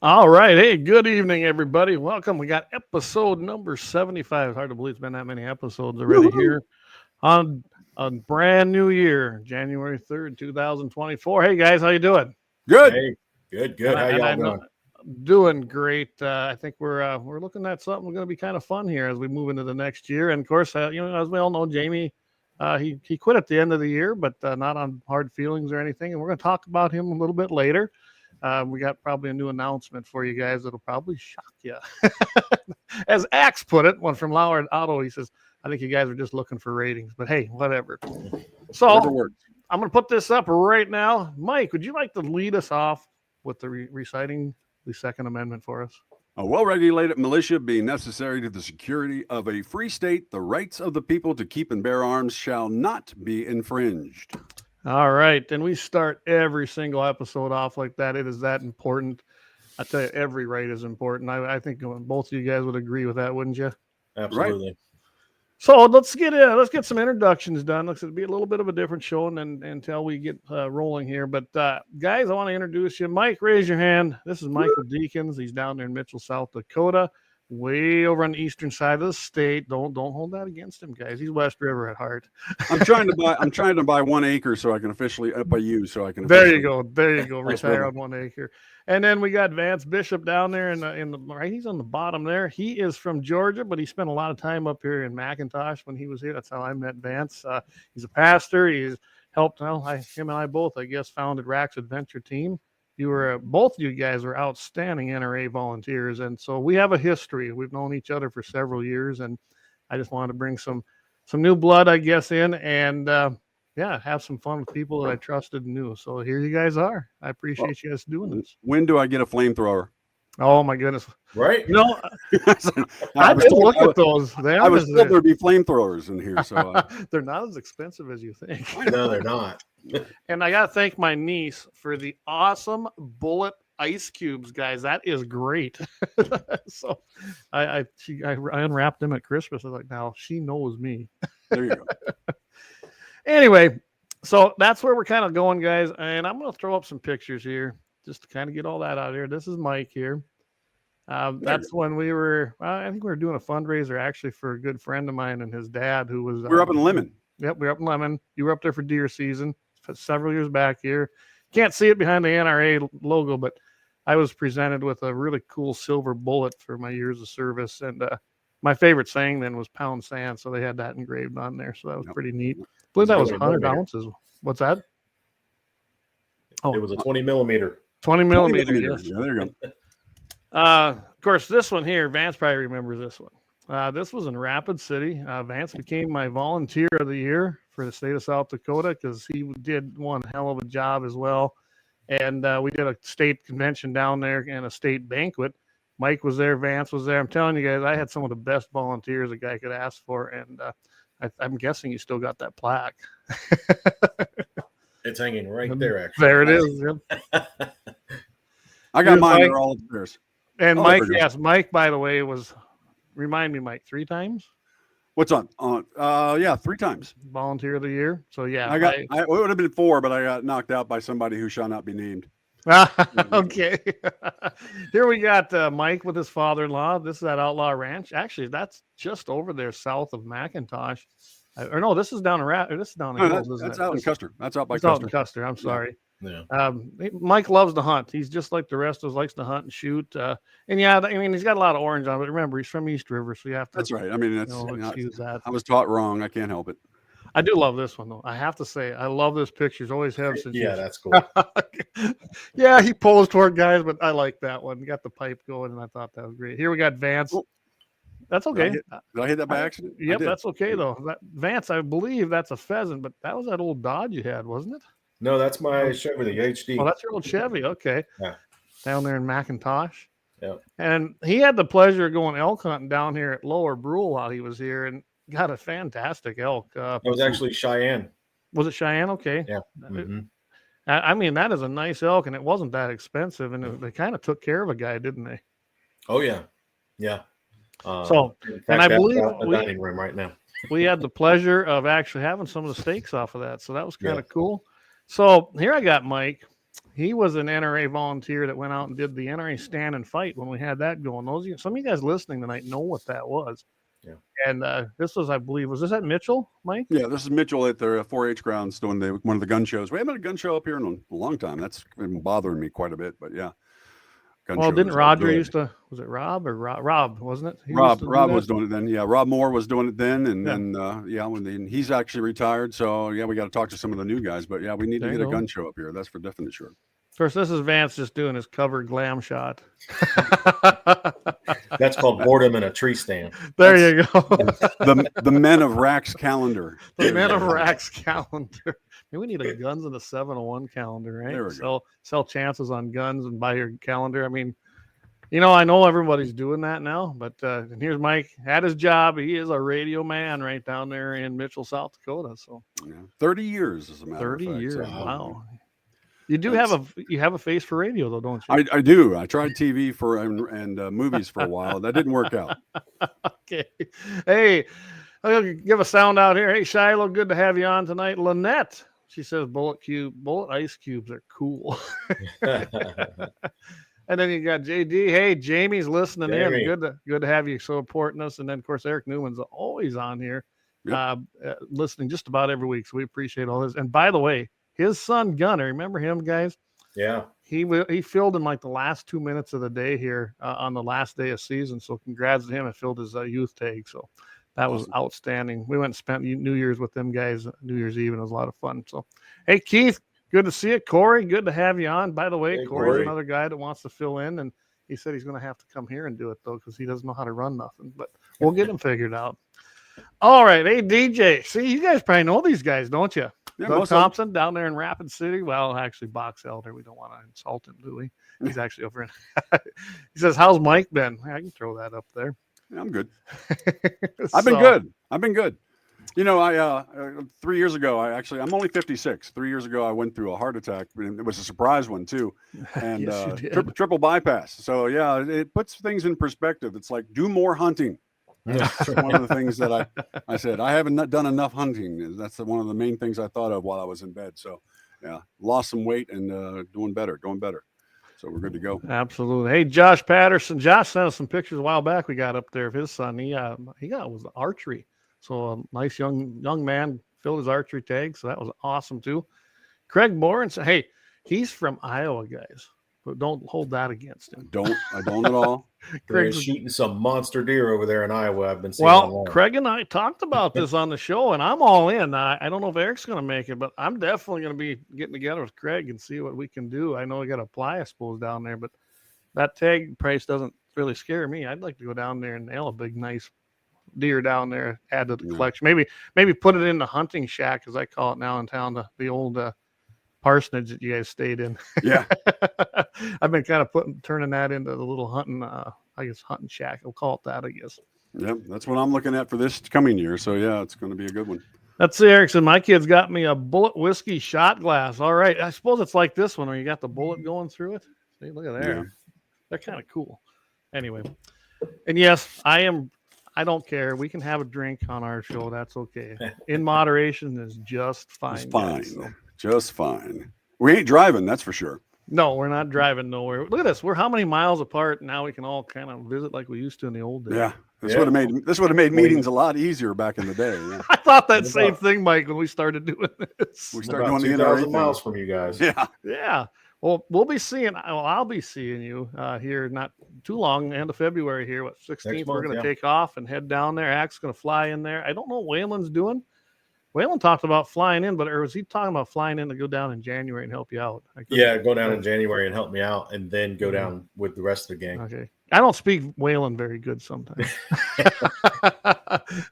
All right. Hey, good evening, everybody. Welcome. We got episode number 75. It's hard to believe it's been that many episodes already Woo-hoo. here on a brand new year, January 3rd, 2024. Hey, guys, how you doing? Good. Hey, good. And I, How and I y'all know doing? doing great. I think we're looking at something going to be kind of fun here as we move into the next year. And of course, as we all know, Jamie, he quit at the end of the year, but not on hard feelings or anything. And we're going to talk about him a little bit later. We got probably a new announcement for you guys that'll probably shock you. As Axe put it, one from Lauer Auto, he says, I think you guys are just looking for ratings, but hey, whatever. So Whatever works. I'm going to put this up right now. Mike, would you like to lead us off with the reciting the Second Amendment for us? A well-regulated militia being necessary to the security of a free state, the rights of the people to keep and bear arms shall not be infringed. All right. And we start every single episode off like that. It is that important. I tell you, every right is important. I think both of you guys would agree with that, wouldn't you? Absolutely. Right. So let's get some introductions done. It'll be a little bit of a different show until we get rolling here. But guys, I want to introduce you. Mike, raise your hand. This is Michael Deakins. He's down there in Mitchell, South Dakota, way over on the eastern side of the state. Don't hold that against him, guys. He's West River at heart. I'm trying to buy 1 acre so I can officially up by you so I can. There you go. Nice Retire brother. on 1 acre. And then we got Vance Bishop down there in the right. He's on the bottom there. He is from Georgia, but he spent a lot of time up here in McIntosh when he was here. That's how I met Vance. He's a pastor. He's helped. Well, him and I both, I guess, founded Rack's Adventure Team. You were both of you guys were outstanding NRA volunteers, and so we have a history. We've known each other for several years, and I just wanted to bring some new blood, I guess, in and. Have some fun with people that I trusted and knew. So here you guys are. I appreciate you guys doing this. When do I get a flamethrower? Oh my goodness! Right. You know, I I was did told, look at those. I was told there'd be flamethrowers in here, so They're not as expensive as you think. No, they're not. And I got to thank my niece for the awesome bullet ice cubes, guys. That is great. So I unwrapped them at Christmas. I was like, now she knows me. there you go. Anyway, so that's where we're kind of going, guys. And I'm going to throw up some pictures here just to kind of get all that out here. This is Mike here. That's when we were, I think we were doing a fundraiser actually for a good friend of mine and his dad who was. We're up in Lemon. Yep, we were up in Lemon. You were up there for deer season several years back here. Can't see it behind the NRA logo, but I was presented with a really cool silver bullet for my years of service. And my favorite saying then was pound sand. So they had that engraved on there. So that was pretty neat. I believe that was 100 ounces. What's that? Oh, it was a 20 millimeter. 20 millimeter. Yes. Yeah, there you go. Of course, this one here, Vance probably remembers this one. This was in Rapid City. Vance became my volunteer of the year for the state of South Dakota because he did one hell of a job as well. And we did a state convention down there and a state banquet. Mike was there. Vance was there. I'm telling you guys, I had some of the best volunteers a guy could ask for. And I'm guessing you still got that plaque. It's hanging right there, actually. There it is. Yep. I got mine. They're all upstairs. And Mike, yes, Mike, by the way, remind me, Mike, 3 times? What's on? Yeah, 3 times. Volunteer of the year. So, yeah. It would have been 4, but I got knocked out by somebody who shall not be named. Okay. Here we got Mike with his father-in-law. This is that Outlaw Ranch. Actually, that's just over there south of McIntosh. Or no, this is down in This is down in Hills, that's out in Custer. That's out by Custer. Custer. Out in Custer. I'm sorry. Yeah. Mike loves to hunt. He's just like the rest of us, likes to hunt and shoot. And yeah, I mean, he's got a lot of orange on, but remember, he's from East River, so you have to. That's right. I mean, excuse that. I was taught wrong. I can't help it. I do love this one though. I have to say, I love this picture. Always have since. Yeah, that's cool. Yeah, he posed toward guys, but I like that one. He got the pipe going, and I thought that was great. Here we got Vance. Oh. That's okay. Did I hit that by accident? Yep, that's okay though. Vance, I believe that's a pheasant, but that was that old Dodge you had, wasn't it? No, that's my Chevy, the HD. Oh, that's your old Chevy. Okay. Yeah. Down there in McIntosh. Yeah. And he had the pleasure of going elk hunting down here at Lower Brule while he was here, and got a fantastic elk. It was actually Cheyenne. Was it Cheyenne? Okay. Yeah. Mm-hmm. I mean, that is a nice elk, and it wasn't that expensive, and they kind of took care of a guy, didn't they? Oh yeah, yeah. So, in fact, and I that's believe out in the dining room right now. We had the pleasure of actually having some of the steaks off of that, so that was kind of cool. So here I got Mike. He was an NRA volunteer that went out and did the NRA stand and fight when we had that going. Some of you guys listening tonight know what that was. Yeah. And this was, I believe, was this at Mitchell, Mike? Yeah, this is Mitchell at their 4-H grounds doing one of the gun shows. We haven't had a gun show up here in a long time. That's been bothering me quite a bit, but yeah. Well, didn't Roger used to, was it Rob or Rob, wasn't it? Rob was doing it then. Yeah, Rob Moore was doing it then. And then, he's actually retired. So, yeah, we got to talk to some of the new guys. But, yeah, we need to get a gun show up here. That's for definite sure. Of course, this is Vance just doing his cover glam shot. That's called boredom in a tree stand. You go. the Men of Rax calendar. The Men of Rax calendar. Maybe we need a Guns in the 701 calendar, right? There we go. Sell chances on guns and buy your calendar. I mean, I know everybody's doing that now, but and here's Mike at his job. He is a radio man right down there in Mitchell, South Dakota. So 30 years, as a matter of fact. 30 years. So, wow. You do have a face for radio though, don't you? I do. I tried TV and movies for a while. That didn't work out. Okay. Hey, I'll give a sound out here. Hey, Shiloh, good to have you on tonight. Lynette, she says bullet ice cubes are cool. And then you got JD. Hey, Jamie's listening in. Good to have you supporting us. And then of course Eric Newman's always on here, listening just about every week. So we appreciate all this. And by the way, his son Gunner, remember him, guys? Yeah. He filled in like the last 2 minutes of the day here on the last day of season. So congrats to him. And filled his youth tag. So that was outstanding. We went and spent New Year's with them guys, New Year's Eve, and it was a lot of fun. So, hey, Keith, good to see you. Corey, good to have you on. By the way, hey, Corey's another guy that wants to fill in, and he said he's going to have to come here and do it, though, because he doesn't know how to run nothing. But we'll get him figured out. All right. Hey, DJ. See, you guys probably know these guys, don't you? Yeah, Doug Thompson down there in Rapid City. Well, actually, Box Elder. We don't want to insult him, do we? He's actually over in. He says, "How's Mike been?" I can throw that up there. Yeah, I'm good. I've been good. I 3 years ago, I'm only 56. 3 years ago, I went through a heart attack. It was a surprise one too, and Yes, triple bypass. So yeah, it puts things in perspective. It's like do more hunting. That's one of the things that I said. I haven't done enough hunting. That's one of the main things I thought of while I was in bed. So yeah, lost some weight and doing better. So we're good to go. Absolutely. Hey, Josh Patterson. Josh sent us some pictures a while back. We got up there of his son. He was archery. So a nice young man filled his archery tag. So that was awesome too. Craig Morin. Hey, he's from Iowa, guys. But don't hold that against him. I don't at all. Craig's shooting some monster deer over there in Iowa. I've been seeing. Well, Craig and I talked about this on the show, and I'm all in. I don't know if Eric's going to make it, but I'm definitely going to be getting together with Craig and see what we can do. I know we got to apply, I suppose, down there, but that tag price doesn't really scare me. I'd like to go down there and nail a big, nice deer down there, add to the collection. Maybe put it in the hunting shack, as I call it now in town, the old parsonage that you guys stayed in. Yeah. I've been kind of turning that into the little hunting, hunting shack. I'll call it that, I guess. Yep. That's what I'm looking at for this coming year. So yeah, it's going to be a good one. That's Erickson. My kid's got me a bullet whiskey shot glass. All right. I suppose it's like this one where you got the bullet going through it. See, look at there. Yeah. They're kind of cool. Anyway. And yes, I don't care. We can have a drink on our show. That's okay. In moderation is just fine. It's fine. Guys, so. Just fine. We ain't driving, that's for sure. No, we're not driving nowhere. Look at this. We're how many miles apart now? We can all kind of visit like we used to in the old days. Yeah. This would have made meetings a lot easier back in the day. Yeah. I thought that same thing, Mike, when we started doing this. We started doing 2,000 miles from you guys. Yeah. Yeah. Well, I'll be seeing you here not too long, end of February here. 16th, we're going to take off and head down there. Hack's going to fly in there. I don't know what Waylon's doing. Waylon talked about flying in, or was he talking about flying in to go down in January and help you out? Yeah, go down in January and help me out, and then go down with the rest of the gang. Okay. I don't speak Waylon very good sometimes.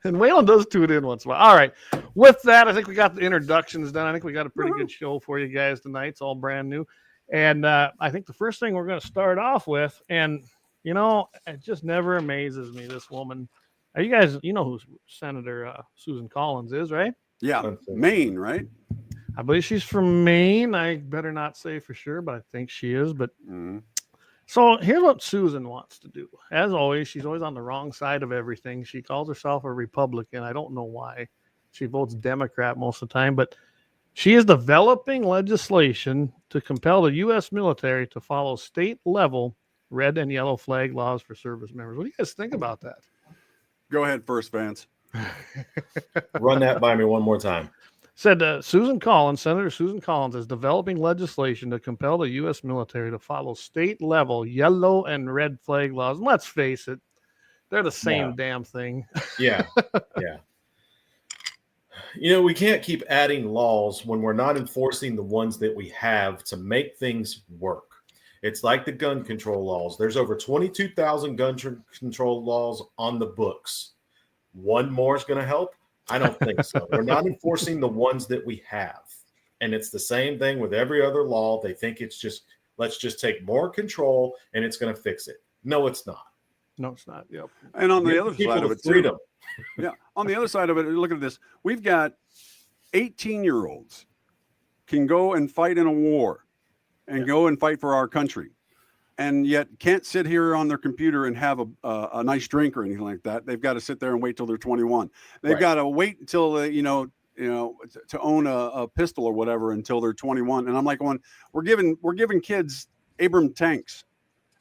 And Waylon does tune in once in a while. All right. With that, I think we got the introductions done. I think we got a pretty good show for you guys tonight. It's all brand new. And I think the first thing we're going to start off with, and, it just never amazes me, this woman. You guys, who Senator Susan Collins is, right? Yeah, Maine, right? I believe she's from Maine. I better not say for sure, but I think she is. But So here's what Susan wants to do. As always, she's always on the wrong side of everything. She calls herself a Republican. I don't know why. She votes Democrat most of the time, but she is developing legislation to compel the U.S. military to follow state-level red and yellow flag laws for service members. What do you guys think about that? Go ahead first, Vance. Run that by me one more time. Said Senator Susan Collins is developing legislation to compel the U.S. military to follow state-level yellow and red flag laws. And let's face it, they're the same damn thing. Yeah. Yeah. We can't keep adding laws when we're not enforcing the ones that we have to make things work. It's like the gun control laws. There's over 22,000 gun control laws on the books. One more is going to help? I don't think so. We're not enforcing the ones that we have. And it's the same thing with every other law. They think it's just, let's just take more control and it's going to fix it. No, it's not. No, it's not. Yep. And on the other side of it, freedom. Yeah. On the other side of it, look at this. We've got 18-year-olds can go and fight in a war and go and fight for our country, and yet can't sit here on their computer and have a nice drink or anything like that. They've got to sit there and wait till they're 21. They've got to wait until to own a pistol or whatever until they're 21. And I'm like, we're giving kids Abrams tanks.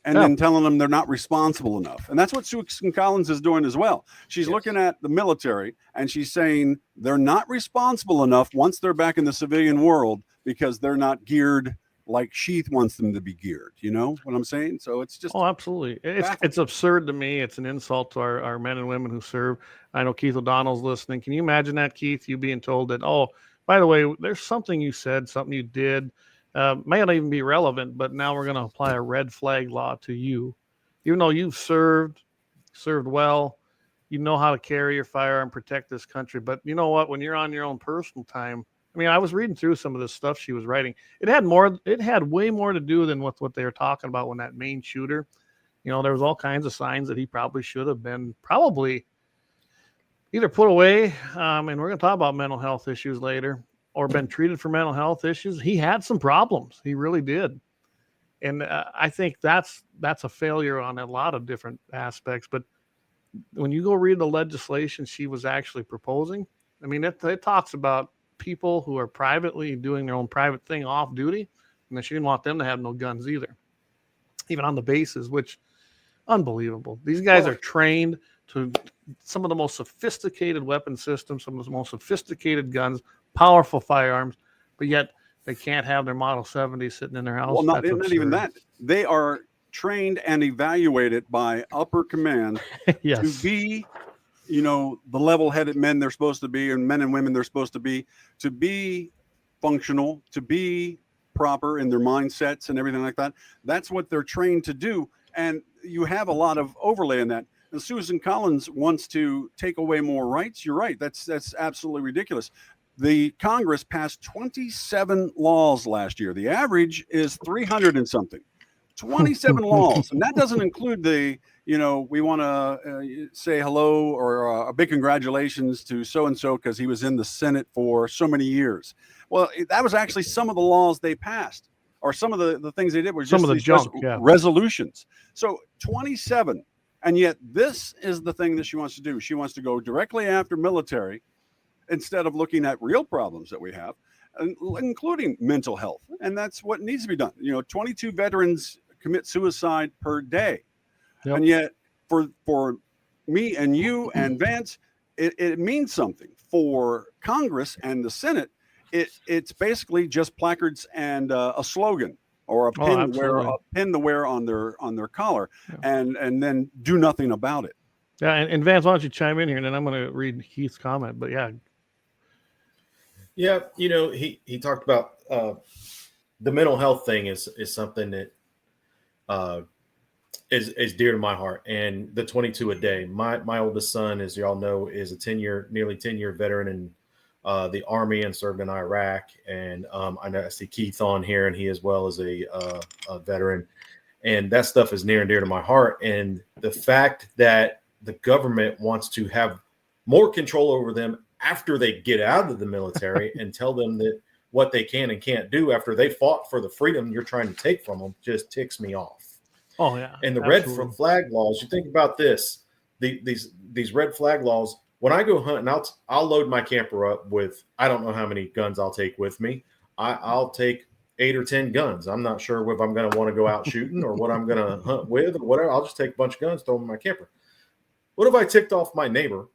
And then telling them they're not responsible enough. And that's what Susan Collins is doing as well. She's looking at the military and she's saying they're not responsible enough once they're back in the civilian world because they're not geared like she wants them to be geared. You know what I'm saying? So it's just... Oh, absolutely. It's absurd to me. It's an insult to our men and women who serve. I know Keith O'Donnell's listening. Can you imagine that, Keith? You being told that, oh, by the way, there's something you said, something you did, may not even be relevant, but now we're going to apply a red flag law to you. Even though you've served well, you know how to carry your firearm, protect this country. But you know what? When you're on your own personal time, I mean, I was reading through some of this stuff she was writing. It had way more to do than with what they were talking about when that main shooter, there was all kinds of signs that he probably should have been either put away. And we're going to talk about mental health issues later, or been treated for mental health issues. He had some problems. He really did. And I think that's a failure on a lot of different aspects. But when you go read the legislation she was actually proposing, I mean, it talks about people who are privately doing their own private thing off duty, and then she didn't want them to have no guns either, even on the bases, which unbelievable. These guys are trained to some of the most sophisticated weapon systems, some of the most sophisticated guns, powerful firearms, but yet they can't have their Model 70 sitting in their house. Well, not even that. They are trained and evaluated by upper command to be, the level-headed men they're supposed to be, and men and women they're supposed to be functional, to be proper in their mindsets and everything like that. That's what they're trained to do. And you have a lot of overlay in that. And Susan Collins wants to take away more rights. You're right. That's absolutely ridiculous. The Congress passed 27 laws last year. The average is 300 and something. 27 laws. And that doesn't include the, we want to say hello or a big congratulations to so-and-so because he was in the Senate for so many years. Well, that was actually some of the laws they passed, or some of the things they did were just some of the junk, resolutions. So 27. And yet this is the thing that she wants to do. She wants to go directly after military instead of looking at real problems that we have, including mental health. And that's what needs to be done. 22 veterans commit suicide per day. Yep. And yet for me and you and Vance, it means something. For Congress and the Senate, it's basically just placards and a slogan. Or a pin to wear on their collar, and then do nothing about it. Yeah, and Vance, why don't you chime in here, and then I'm going to read Heath's comment. But yeah, he talked about the mental health thing is something that is dear to my heart, and the 22 a day. My oldest son, as y'all know, is a nearly 10-year veteran in the Army and served in Iraq. And I know I see Keith on here, and he as well is a veteran. And that stuff is near and dear to my heart. And the fact that the government wants to have more control over them after they get out of the military and tell them that what they can and can't do after they fought for the freedom you're trying to take from them just ticks me off. Oh, yeah. And the red flag laws, you think about this, these red flag laws. When I go hunting, I'll load my camper up with, I don't know how many guns I'll take with me. I'll take 8 or 10 guns. I'm not sure if I'm going to want to go out shooting or what I'm going to hunt with or whatever. I'll just take a bunch of guns, throw them in my camper. What if I ticked off my neighbor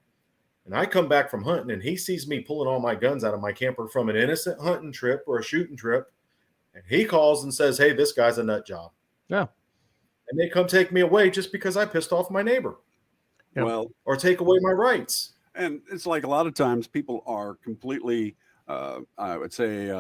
and I come back from hunting and he sees me pulling all my guns out of my camper from an innocent hunting trip or a shooting trip, and he calls and says, hey, this guy's a nut job. Yeah. And they come take me away just because I pissed off my neighbor. Yep. Well, or take away my rights. and it's like a lot of times people are completely, I would say,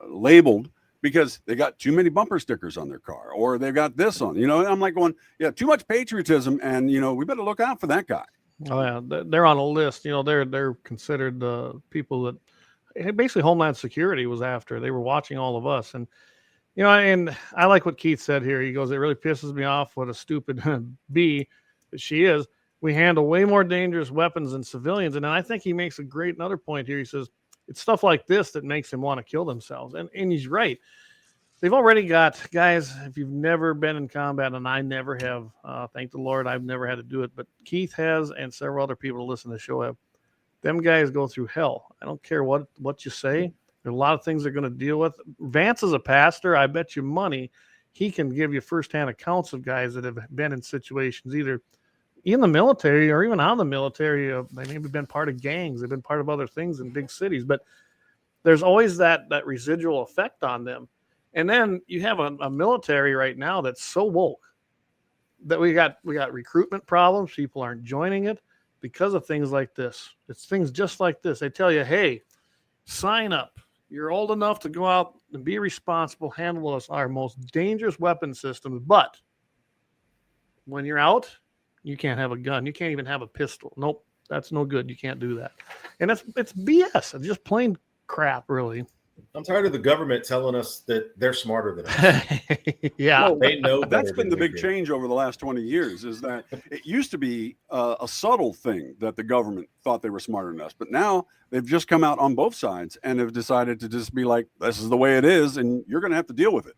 labeled because they got too many bumper stickers on their car, or they've got this on, and I'm like going, yeah, too much patriotism, and we better look out for that guy. Oh yeah, they're on a list. They're considered the people that basically Homeland Security was after. They were watching all of us, and and I like what Keith said here. He goes, it really pisses me off what a stupid bee that she is. We handle way more dangerous weapons than civilians, and then I think he makes another point here. He says it's stuff like this that makes them want to kill themselves, and he's right. They've already got guys. If you've never been in combat, and I never have, thank the Lord, I've never had to do it, but Keith has, and several other people who listen to the show have. Them guys go through hell. I don't care what you say. There's a lot of things they're going to deal with. Vance is a pastor. I bet you money he can give you firsthand accounts of guys that have been in situations either in the military or even out of the military. They maybe been part of gangs. They've been part of other things in big cities, but there's always that residual effect on them. And then you have a military right now that's so woke that we got recruitment problems. People aren't joining it because of things like this. It's things just like this. They tell you, hey, sign up. You're old enough to go out and be responsible, handle us our most dangerous weapon systems. But when you're out, you can't have a gun. You can't even have a pistol. Nope, that's no good. You can't do that. And it's BS. It's just plain crap, really. I'm tired of the government telling us that they're smarter than us. Yeah. Well, They know that's better been than the we big do. change over the last 20 years, is that it used to be a subtle thing that the government thought they were smarter than us, but now they've just come out on both sides and have decided to just be like, this is the way it is, and you're going to have to deal with it.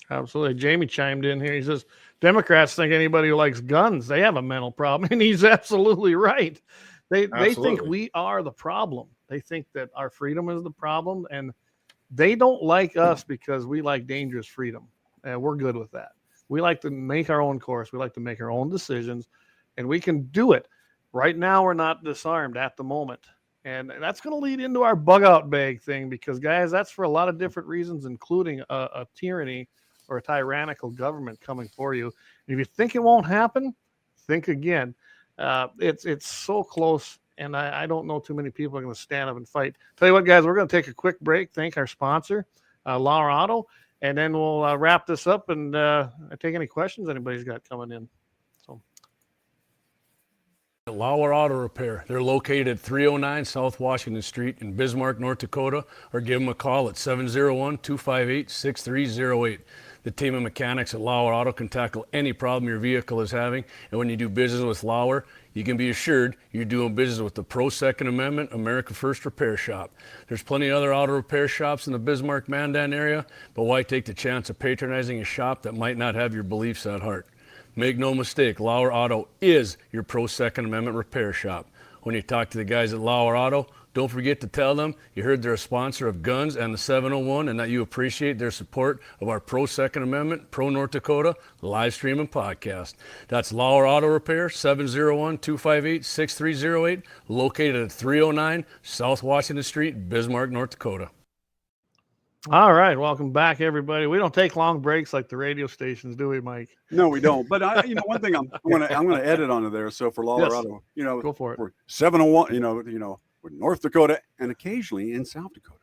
Absolutely. Jamie chimed in here. He says, Democrats think anybody who likes guns, they have a mental problem. And he's absolutely right. They think Absolutely. we are the problem. They think that our freedom is the problem. And they don't like us because we like dangerous freedom. And we're good with that. We like to make our own course. We like to make our own decisions. And we can do it. Right now, we're not disarmed at the moment. And that's going to lead into our bug out bag thing because, guys, that's for a lot of different reasons, including a tyranny or a tyrannical government coming for you. And if you think it won't happen, think again. It's so close, and I don't know too many people are going to stand up and fight. Tell you what, guys, we're going to take a quick break. Thank our sponsor, Lauer Auto, and then we'll wrap this up and take any questions anybody's got coming in. So. LAUER Auto Repair. They're located at 309 South Washington Street in Bismarck, North Dakota, or give them a call at 701-258-6308. The team of mechanics at LAUER Auto can tackle any problem your vehicle is having, and when you do business with LAUER, you can be assured you're doing business with the Pro Second Amendment America First Repair Shop. There's plenty of other auto repair shops in the Bismarck-Mandan area, but why take the chance of patronizing a shop that might not have your beliefs at heart? Make no mistake, LAUER Auto is your Pro Second Amendment repair shop. When you talk to the guys at LAUER Auto, don't forget to tell them you heard they're a sponsor of Guns and the 701 and that you appreciate their support of our Pro Second Amendment, Pro North Dakota live stream and podcast. That's LAUER Auto Repair, 701-258-6308, located at 309 South Washington Street, Bismarck, North Dakota. All right. Welcome back, everybody. We don't take long breaks like the radio stations, do we, Mike? No, we don't. But one thing I'm going to edit onto there. So for LAUER Auto, go for it. We're 701, we're North Dakota and occasionally in South Dakota.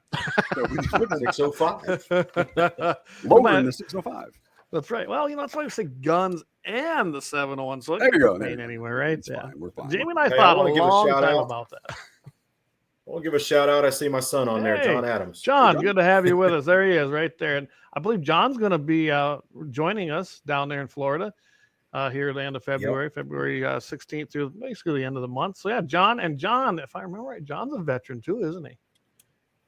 So we just put 605. lower in the 605. That's right. Well, that's why we say Guns and the 701. So There you go. There anywhere, right? It's fine. We're fine. Jamie and I Hey, thought I wanna a give a long shout time out. about that. I want to give a shout out. I see my son on there, Hey, John Adams. John, good to have you with us. There he is right there. And I believe John's going to be joining us down there in Florida here at the end of February, February 16th through basically the end of the month. So, yeah, John, if I remember right, John's a veteran too, isn't he?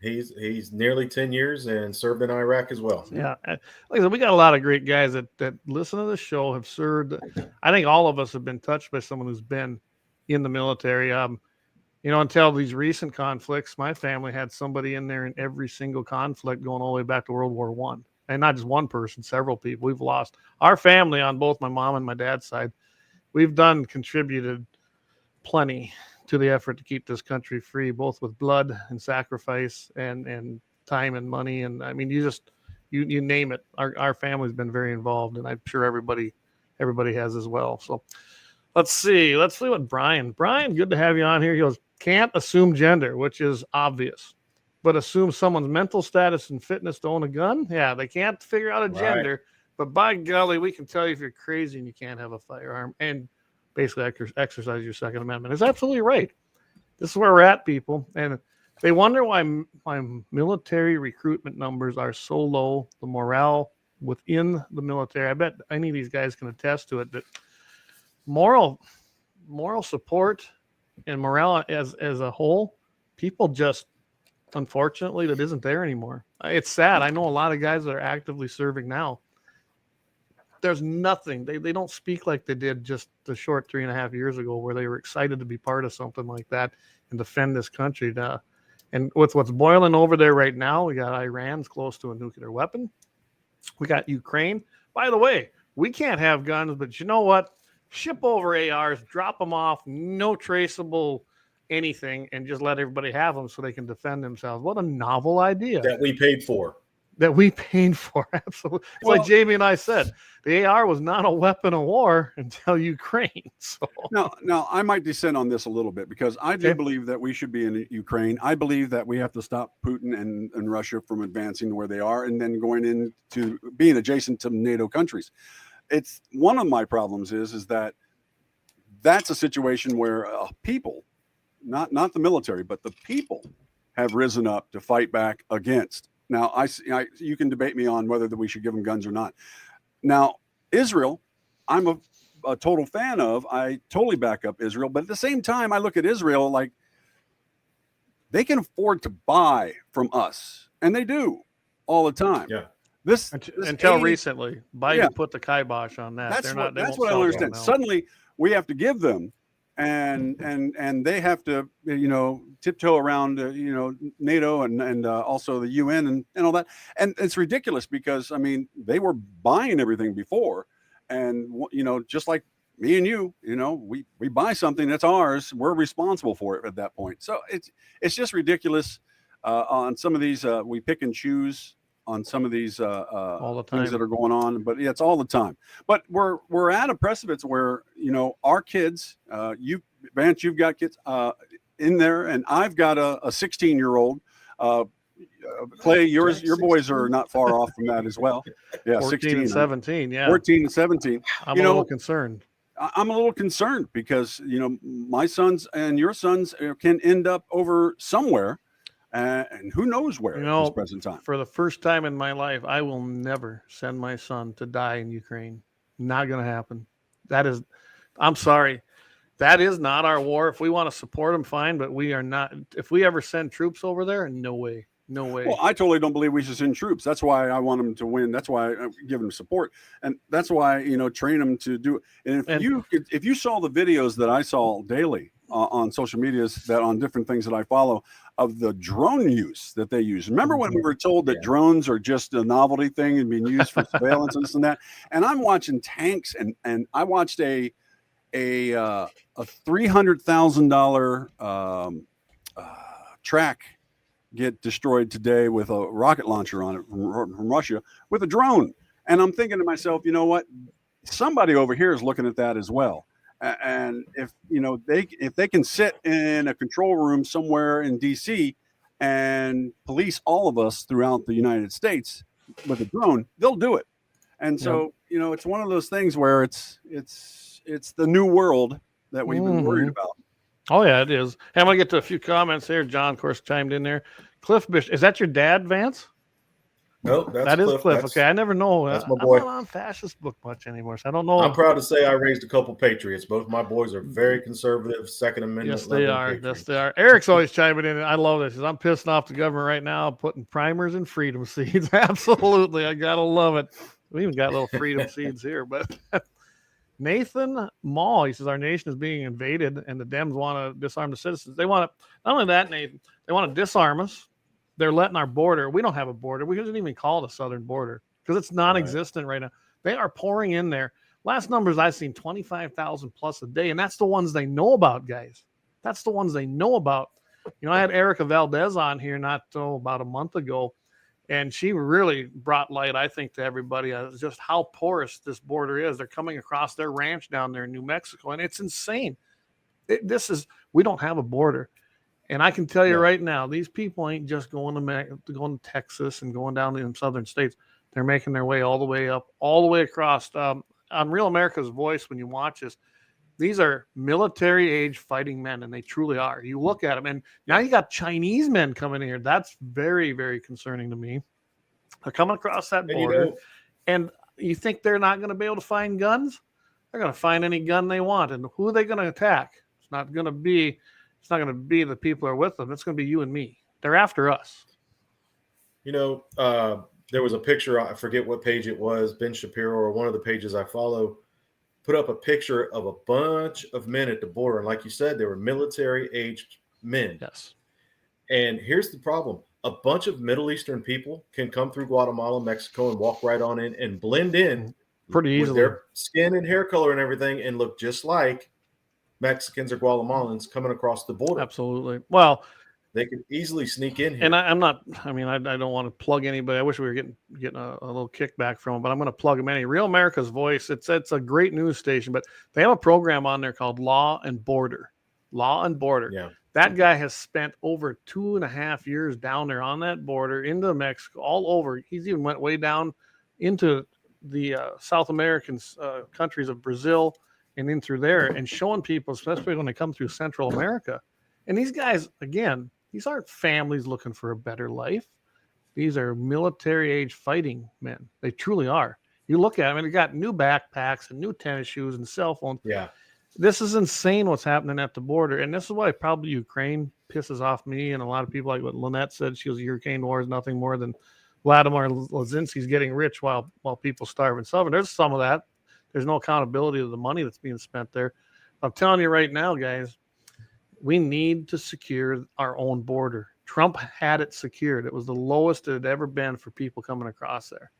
He's nearly 10 years and served in Iraq as well. Yeah. Like I said, we got a lot of great guys that listen to the show, have served. I think all of us have been touched by someone who's been in the military. until these recent conflicts, my family had somebody in there in every single conflict going all the way back to World War One. And not just one person, several people. We've lost our family on both my mom and my dad's side. We've contributed plenty to the effort to keep this country free, both with blood and sacrifice and time and money. And I mean, you name it. Our family's been very involved, and I'm sure everybody has as well. So let's see what Brian, good to have you on here. He goes, can't assume gender, which is obvious, but assume someone's mental status and fitness to own a gun. Yeah, they can't figure out a gender, but by golly, we can tell you if you're crazy and you can't have a firearm and basically exercise your Second Amendment. It's absolutely right. This is where we're at, people. And they wonder why military recruitment numbers are so low, the morale within the military. I bet any of these guys can attest to it, that moral support and morale as a whole, people just, unfortunately, that isn't there anymore. It's sad. I know a lot of guys that are actively serving now. There's nothing. They don't speak like they did just the short 3.5 years ago, where they were excited to be part of something like that and defend this country. And with what's boiling over there right now, we got Iran's close to a nuclear weapon. We got Ukraine. By the way, we can't have guns, but you know what? Ship over ARs, drop them off, no traceable anything, and just let everybody have them so they can defend themselves. What a novel idea. That we paid for. Absolutely. It's like Jamie and I said, the AR was not a weapon of war until Ukraine. So now I might dissent on this a little bit, because I do believe that we should be in Ukraine. I believe that we have to stop Putin and Russia from advancing to where they are and then going into being adjacent to NATO countries. It's one of my problems is that that's a situation where people, not the military, but the people have risen up to fight back against. Now, you can debate me on whether that we should give them guns or not. Now, Israel, I'm a total fan of. I totally back up Israel. But at the same time, I look at Israel like they can afford to buy from us. And they do all the time. Yeah. This until recently, Biden put the kibosh on that. That's what I don't understand. Suddenly, we have to give them, and they have to, tiptoe around, NATO and also the UN and all that. And it's ridiculous, because I mean, they were buying everything before, and just like me and you, we buy something that's ours, we're responsible for it at that point. So it's just ridiculous. On some of these, we pick and choose on some of these all the time. Things that are going on, but yeah, it's all the time. But we're at a precipice where our kids, Vance, you've got kids in there, and I've got a 16-year-old. Clay, your boys are not far off from that as well. Yeah, 14 16 and 17. Yeah, 14 and 17. I'm a little concerned. I'm a little concerned because my sons and your sons can end up over somewhere. And who knows where at this present time. For the first time in my life, I will never send my son to die in Ukraine. Not going to happen. I'm sorry. That is not our war. If we want to support them, fine, but we are not. If we ever send troops over there, no way. No way. Well, I totally don't believe we should send troops. That's why I want them to win. That's why I give them support. And that's why, train them to do it. And if you saw the videos that I saw daily on social medias, that on different things that I follow, of the drone use that they use. Remember when we were told that drones are just a novelty thing and being used for surveillance and this and that? And I'm watching tanks, and I watched a $300,000 track get destroyed today with a rocket launcher on it from Russia with a drone. And I'm thinking to myself, you know what? Somebody over here is looking at that as well. And if they can sit in a control room somewhere in DC and police all of us throughout the United States with a drone, they'll do it. And so, it's one of those things where it's the new world that we've been worried about. Oh yeah, it is. Hey, I'm gonna get to a few comments here. John, of course, chimed in there. Cliff Bishop, is that your dad, Vance? No, that is Cliff. Okay, I never know. That's my boy. I'm not on fascist book much anymore, so I don't know. I'm proud to say I raised a couple patriots. Both my boys are very conservative, Second Amendment. Yes, they are. Patriots. Yes, they are. Eric's always chiming in. I love this. I'm pissing off the government right now, putting primers and freedom seeds. Absolutely, I gotta love it. We even got little freedom seeds here, but Nathan Mall, he says, our nation is being invaded and the Dems want to disarm the citizens. They want to, not only that, Nathan, they want to disarm us. They're letting our border. We don't have a border. We couldn't even call it a southern border because it's non-existent right now. They are pouring in there. Last numbers I've seen, 25,000 plus a day. And that's the ones they know about, guys. That's the ones they know about. You know, I had Erica Valdez on here about a month ago, and she really brought light, I think, to everybody just how porous this border is. They're coming across their ranch down there in New Mexico, and it's insane. We don't have a border. And I can tell you right now, these people ain't just going to Texas and going down to the southern states. They're making their way all the way up, all the way across. On Real America's Voice, when you watch this, these are military-age fighting men, and they truly are. You look at them, and now you got Chinese men coming in here. That's very, very concerning to me. They're coming across that border, and you think they're not going to be able to find guns? They're going to find any gun they want, and who are they going to attack? It's not going to be the people who are with them. It's going to be you and me. They're after us. You know, there was a picture, I forget what page it was, Ben Shapiro or one of the pages I follow, put up a picture of a bunch of men at the border. And like you said, they were military-aged men. Yes. And here's the problem. A bunch of Middle Eastern people can come through Guatemala, Mexico, and walk right on in and blend in pretty easily with their skin and hair color and everything and look just like Mexicans or Guatemalans coming across the border. Absolutely. Well, they could easily sneak in here. And I don't want to plug anybody. I wish we were getting a little kickback from them, but I'm going to plug them Real America's Voice. It's a great news station, but they have a program on there called Law and Border. Law and Border. Yeah. That guy has spent over 2.5 years down there on that border into Mexico, all over. He's even went way down into the South American countries of Brazil and in through there and showing people, especially when they come through Central America. And these guys, again, these aren't families looking for a better life. These are military-age fighting men. They truly are. You look at them, and they got new backpacks and new tennis shoes and cell phones. Yeah. This is insane what's happening at the border. And this is why probably Ukraine pisses off me and a lot of people, like what Lynette said. She goes, Ukraine war is nothing more than Vladimir Zelensky's getting rich while people starve and suffer. There's some of that. There's no accountability to the money that's being spent there. I'm telling you right now, guys, we need to secure our own border. Trump had it secured. It was the lowest it had ever been for people coming across there.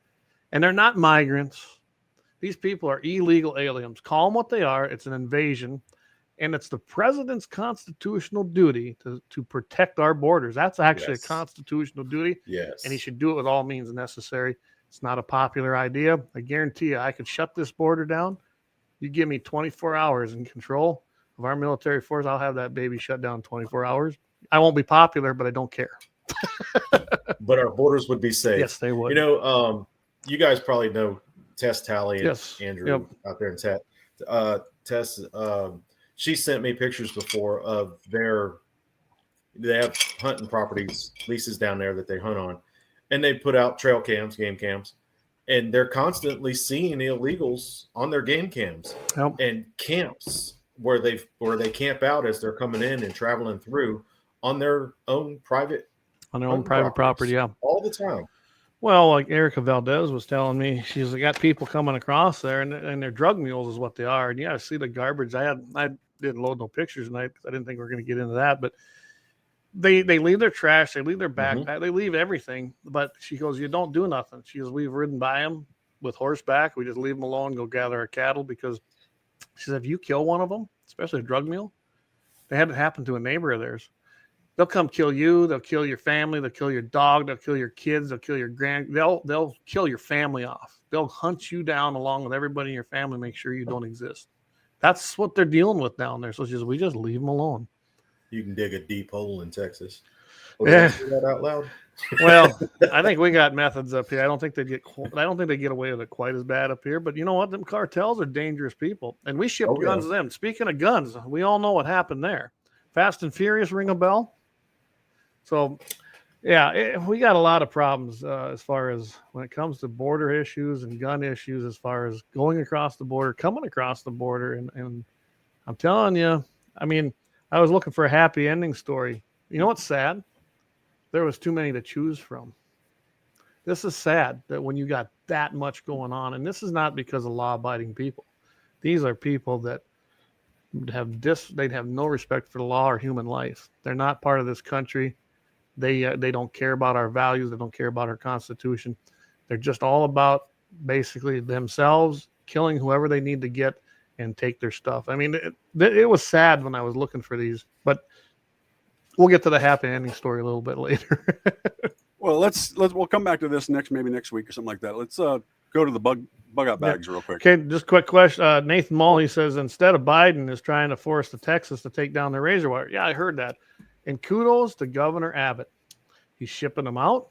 And they're not migrants. These people are illegal aliens. Call them what they are. It's an invasion. And it's the president's constitutional duty to protect our borders. That's actually a constitutional duty. Yes. And he should do it with all means necessary. It's not a popular idea. I guarantee you, I could shut this border down. You give me 24 hours in control of our military force, I'll have that baby shut down in 24 hours. I won't be popular, but I don't care. But our borders would be safe. Yes, they would. You know, you guys probably know Tess Talley and Andrew out there in Tess. She sent me pictures before of they have hunting properties, leases down there that they hunt on, and they put out trail cams, game cams, and they're constantly seeing illegals on their game cams and camps where they camp out as they're coming in and traveling through on their own private property, all the time. Well, like Erica Valdez was telling me, she's got people coming across there, and they're drug mules is what they are. And I see the garbage. I didn't load no pictures tonight because I didn't think we were going to get into that. But they leave their trash, they leave their backpack, they leave everything. But she goes, you don't do nothing. She goes, we've ridden by them with horseback. We just leave them alone, go gather our cattle because she said, if you kill one of them, especially a drug mule, they had it happen to a neighbor of theirs. They'll come kill you. They'll kill your family. They'll kill your dog. They'll kill your kids. They'll kill your they'll kill your family off. They'll hunt you down along with everybody in your family, make sure you don't exist. That's what they're dealing with down there. So we just leave them alone. You can dig a deep hole in Texas. Yeah. Say that out loud. Well, I think we got methods up here. I don't think they get away with it quite as bad up here. But you know what? Them cartels are dangerous people, and we ship guns to them. Speaking of guns, we all know what happened there. Fast and Furious, ring a bell? So, we got a lot of problems as far as when it comes to border issues and gun issues, as far as going across the border, coming across the border. And I'm telling you, I mean, I was looking for a happy ending story. You know what's sad? There was too many to choose from. This is sad that when you got that much going on, and this is not because of law-abiding people. These are people that they'd have no respect for the law or human life. They're not part of this country. They don't care about our values. They don't care about our Constitution. They're just all about basically themselves, killing whoever they need to get and take their stuff. I mean, it was sad when I was looking for these, but we'll get to the happy ending story a little bit later. Well, we'll come back to this maybe next week or something like that. Let's go to the bug out bags real quick. Okay, just quick question. Nathan Mull, he says, instead of Biden is trying to force the Texas to take down the razor wire. Yeah, I heard that. And kudos to Governor Abbott. He's shipping them out.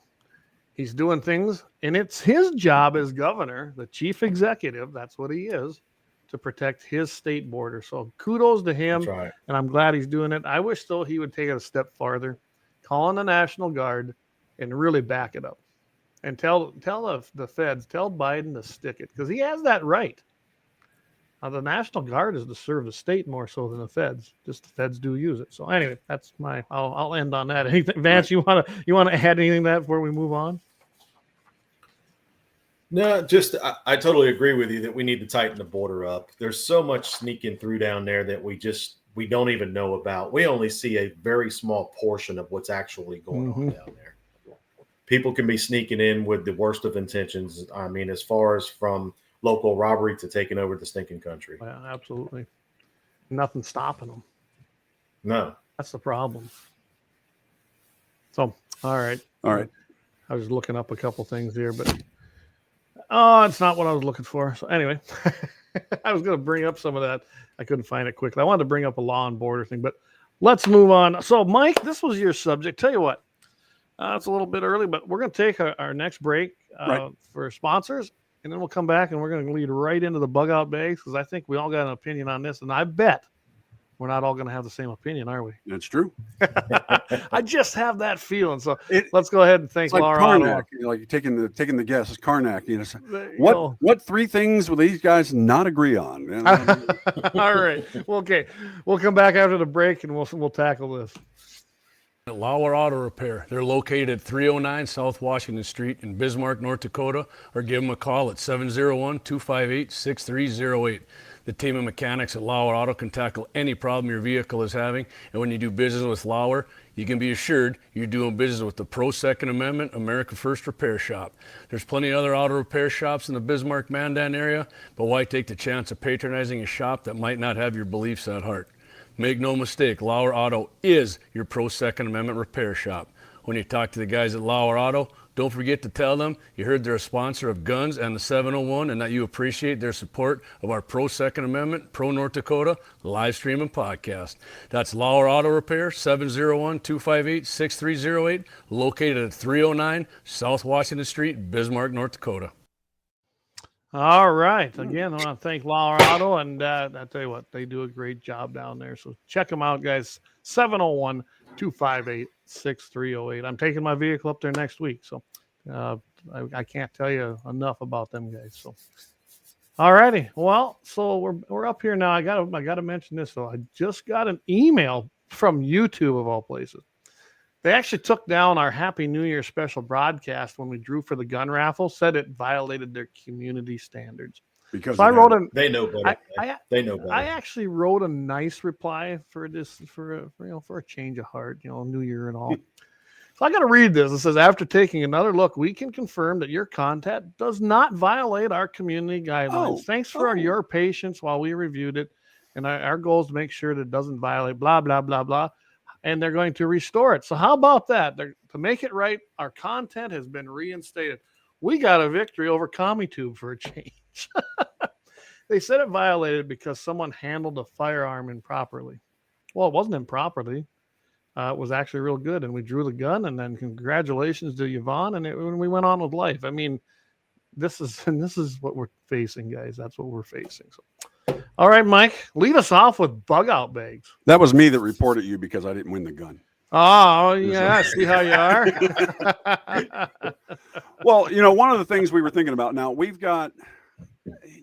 He's doing things, and it's his job as governor, the chief executive, that's what he is, to protect his state border. So kudos to him, That's right. and I'm glad he's doing it. I wish, though, he would take it a step farther, call in the National Guard, and really back it up. And tell the feds, tell Biden to stick it, because he has that right. The National Guard is to serve the state more so than the feds. Just the feds do use it. So anyway, that's I'll end on that. Anything, Vance, you want to add anything to that before we move on? No, I totally agree with you that we need to tighten the border up. There's so much sneaking through down there that we don't even know about. We only see a very small portion of what's actually going on down there. People can be sneaking in with the worst of intentions. I mean, as far as from local robbery to taking over the stinking country. Yeah, absolutely. Nothing's stopping them. No. That's the problem. So, all right. I was looking up a couple things here, but it's not what I was looking for. So anyway, I was going to bring up some of that. I couldn't find it quickly. I wanted to bring up a law and border thing, but let's move on. So, Mike, this was your subject. Tell you what, it's a little bit early, but we're going to take our next break for sponsors. And then we'll come back and we're going to lead right into the bug out bags, because I think we all got an opinion on this. And I bet we're not all going to have the same opinion, are we? That's true. I just have that feeling. So let's go ahead and thank like Laura. Karnak, like you're taking the guess. It's Karnak. You know, what three things will these guys not agree on? You know? All right. Well, okay. We'll come back after the break and we'll tackle this. LAUER Auto Repair. They're located at 309 South Washington Street in Bismarck, North Dakota, or give them a call at 701-258-6308. The team of mechanics at LAUER Auto can tackle any problem your vehicle is having, and when you do business with LAUER, you can be assured you're doing business with the Pro-Second Amendment America First Repair Shop. There's plenty of other auto repair shops in the Bismarck-Mandan area, but why take the chance of patronizing a shop that might not have your beliefs at heart? Make no mistake, LAUER Auto is your Pro-Second Amendment repair shop. When you talk to the guys at LAUER Auto, don't forget to tell them you heard they're a sponsor of Guns and the 701 and that you appreciate their support of our Pro-Second Amendment, Pro-North Dakota live stream and podcast. That's LAUER Auto Repair, 701-258-6308, located at 309 South Washington Street, Bismarck, North Dakota. All right. Again, I want to thank LAUER Auto, and I tell you what, they do a great job down there. So check them out, guys. 701-258-6308. I'm taking my vehicle up there next week, so I can't tell you enough about them guys. So, all righty. Well, so we're up here now. I gotta mention this though. I just got an email from YouTube of all places. They actually took down our Happy New Year special broadcast when we drew for the gun raffle, said it violated their community standards. Because so I wrote they know better. They know better. I actually wrote a nice reply for this for a change of heart, New Year and all. So I got to read this. It says, after taking another look, we can confirm that your content does not violate our community guidelines. Thanks for your patience while we reviewed it. And our goal is to make sure that it doesn't violate blah, blah, blah, blah. And they're going to restore it. So how about that? To make it right, our content has been reinstated. We got a victory over CommiTube for a change. They said it violated because someone handled a firearm improperly. Well, it wasn't improperly. It was actually real good. And we drew the gun, and then congratulations to Yvonne. And we went on with life. I mean, this is what we're facing, guys. That's what we're facing. So. All right, Mike, lead us off with bug out bags. That was me that reported you because I didn't win the gun. Oh, yeah. See how you are? Well, one of the things we were thinking about now,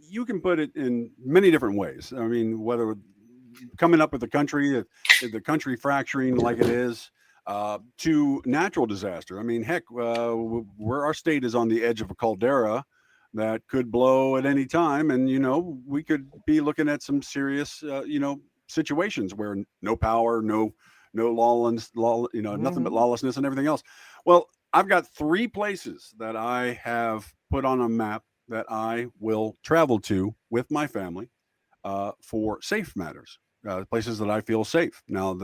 you can put it in many different ways. I mean, whether coming up with the country fracturing like it is, to natural disaster. I mean, heck, where our state is on the edge of a caldera, that could blow at any time. And, we could be looking at some serious, situations where no power, no nothing but lawlessness and everything else. Well, I've got 3 places that I have put on a map that I will travel to with my family for safe matters, places that I feel safe. Now,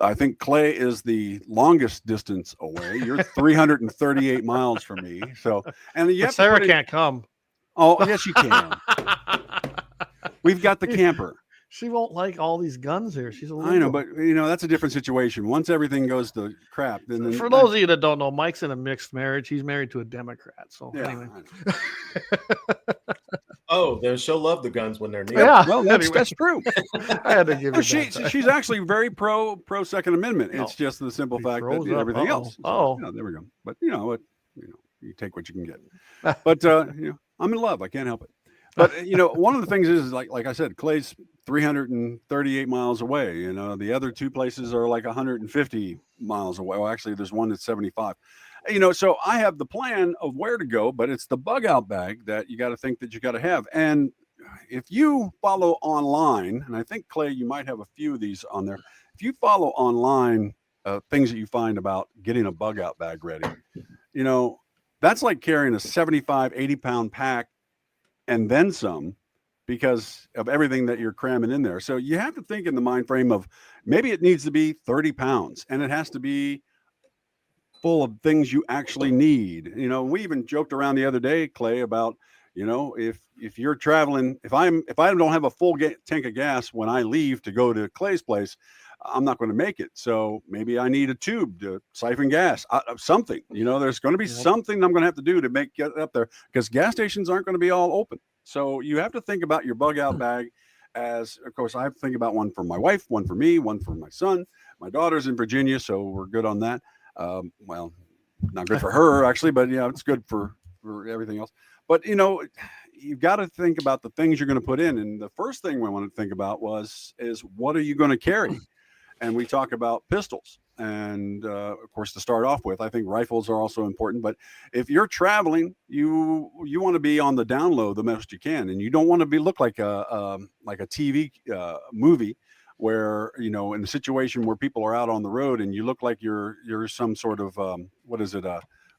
I think Clay is the longest distance away. You're 338 miles from me. So, and you But have Sarah to can't come. Oh, yes, you can. We've got the camper. She won't like all these guns here. She's a I know, liberal. but that's a different situation. Once everything goes to crap, then For those of you that don't know, Mike's in a mixed marriage. He's married to a Democrat. So yeah. anyway. Oh, then she'll love the guns when they're near. Yeah. Well, that's true. I had to give you She's actually very pro Second Amendment. It's just the simple He fact that throws up. everything else. Oh. There we go. But you take what you can get. But I'm in love. I can't help it. But one of the things is like I said, Clay's 338 miles away. The other 2 places are like 150 miles away. Well, actually, there's one that's 75. So I have the plan of where to go, but it's the bug out bag that you got to think that you got to have. And if you follow online, and I think Clay, you might have a few of these on there. If you follow online things that you find about getting a bug out bag ready, that's like carrying a 75, 80-pound pack and then some, because of everything that you're cramming in there. So you have to think in the mind frame of maybe it needs to be 30 pounds and it has to be full of things you actually need. We even joked around the other day, Clay, about, if you're traveling, if I don't have a full tank of gas when I leave to go to Clay's place, I'm not going to make it. So maybe I need a tube to siphon gas, something. There's going to be something I'm going to have to do to get up there, because gas stations aren't going to be all open. So you have to think about your bug out bag as, of course, I have to think about one for my wife, one for me, one for my son. My daughter's in Virginia, so we're good on that. Well, not good for her actually, but it's good for everything else. But you've got to think about the things you're going to put in. And the first thing we want to think about is what are you going to carry? And we talk about pistols. And of course, to start off with, I think rifles are also important. But if you're traveling, you want to be on the down low the most you can, and you don't want to look like a TV movie where in a situation where people are out on the road and you look like you're some sort of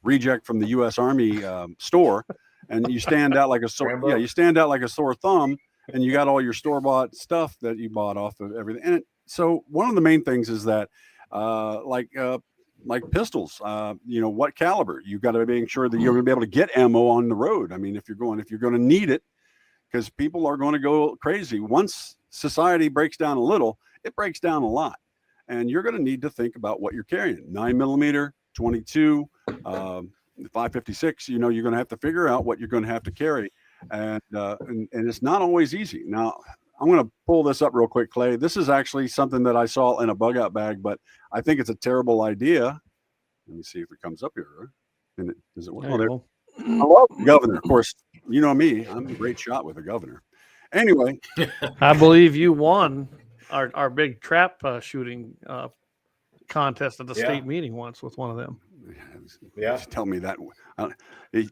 reject from the U.S. Army store, and you stand out like a sore thumb, and you got all your store-bought stuff that you bought off of everything. And so one of the main things is that like pistols, what caliber, you got to make sure that you're going to be able to get ammo on the road. I mean, if you're going to need it, because people are going to go crazy. Once society breaks down a little, it breaks down a lot. And you're going to need to think about what you're carrying. 9mm, 22, 5.56, you're going to have to figure out what you're going to have to carry. And it's not always easy. Now, I'm going to pull this up real quick, Clay. This is actually something that I saw in a bug out bag, but I think it's a terrible idea. Let me see if it comes up here. And does it work? I love the governor. Of course, you know me. I'm a great shot with the governor. Anyway. I believe you won our big trap shooting contest at the state meeting once with one of them. Yeah. Tell me that.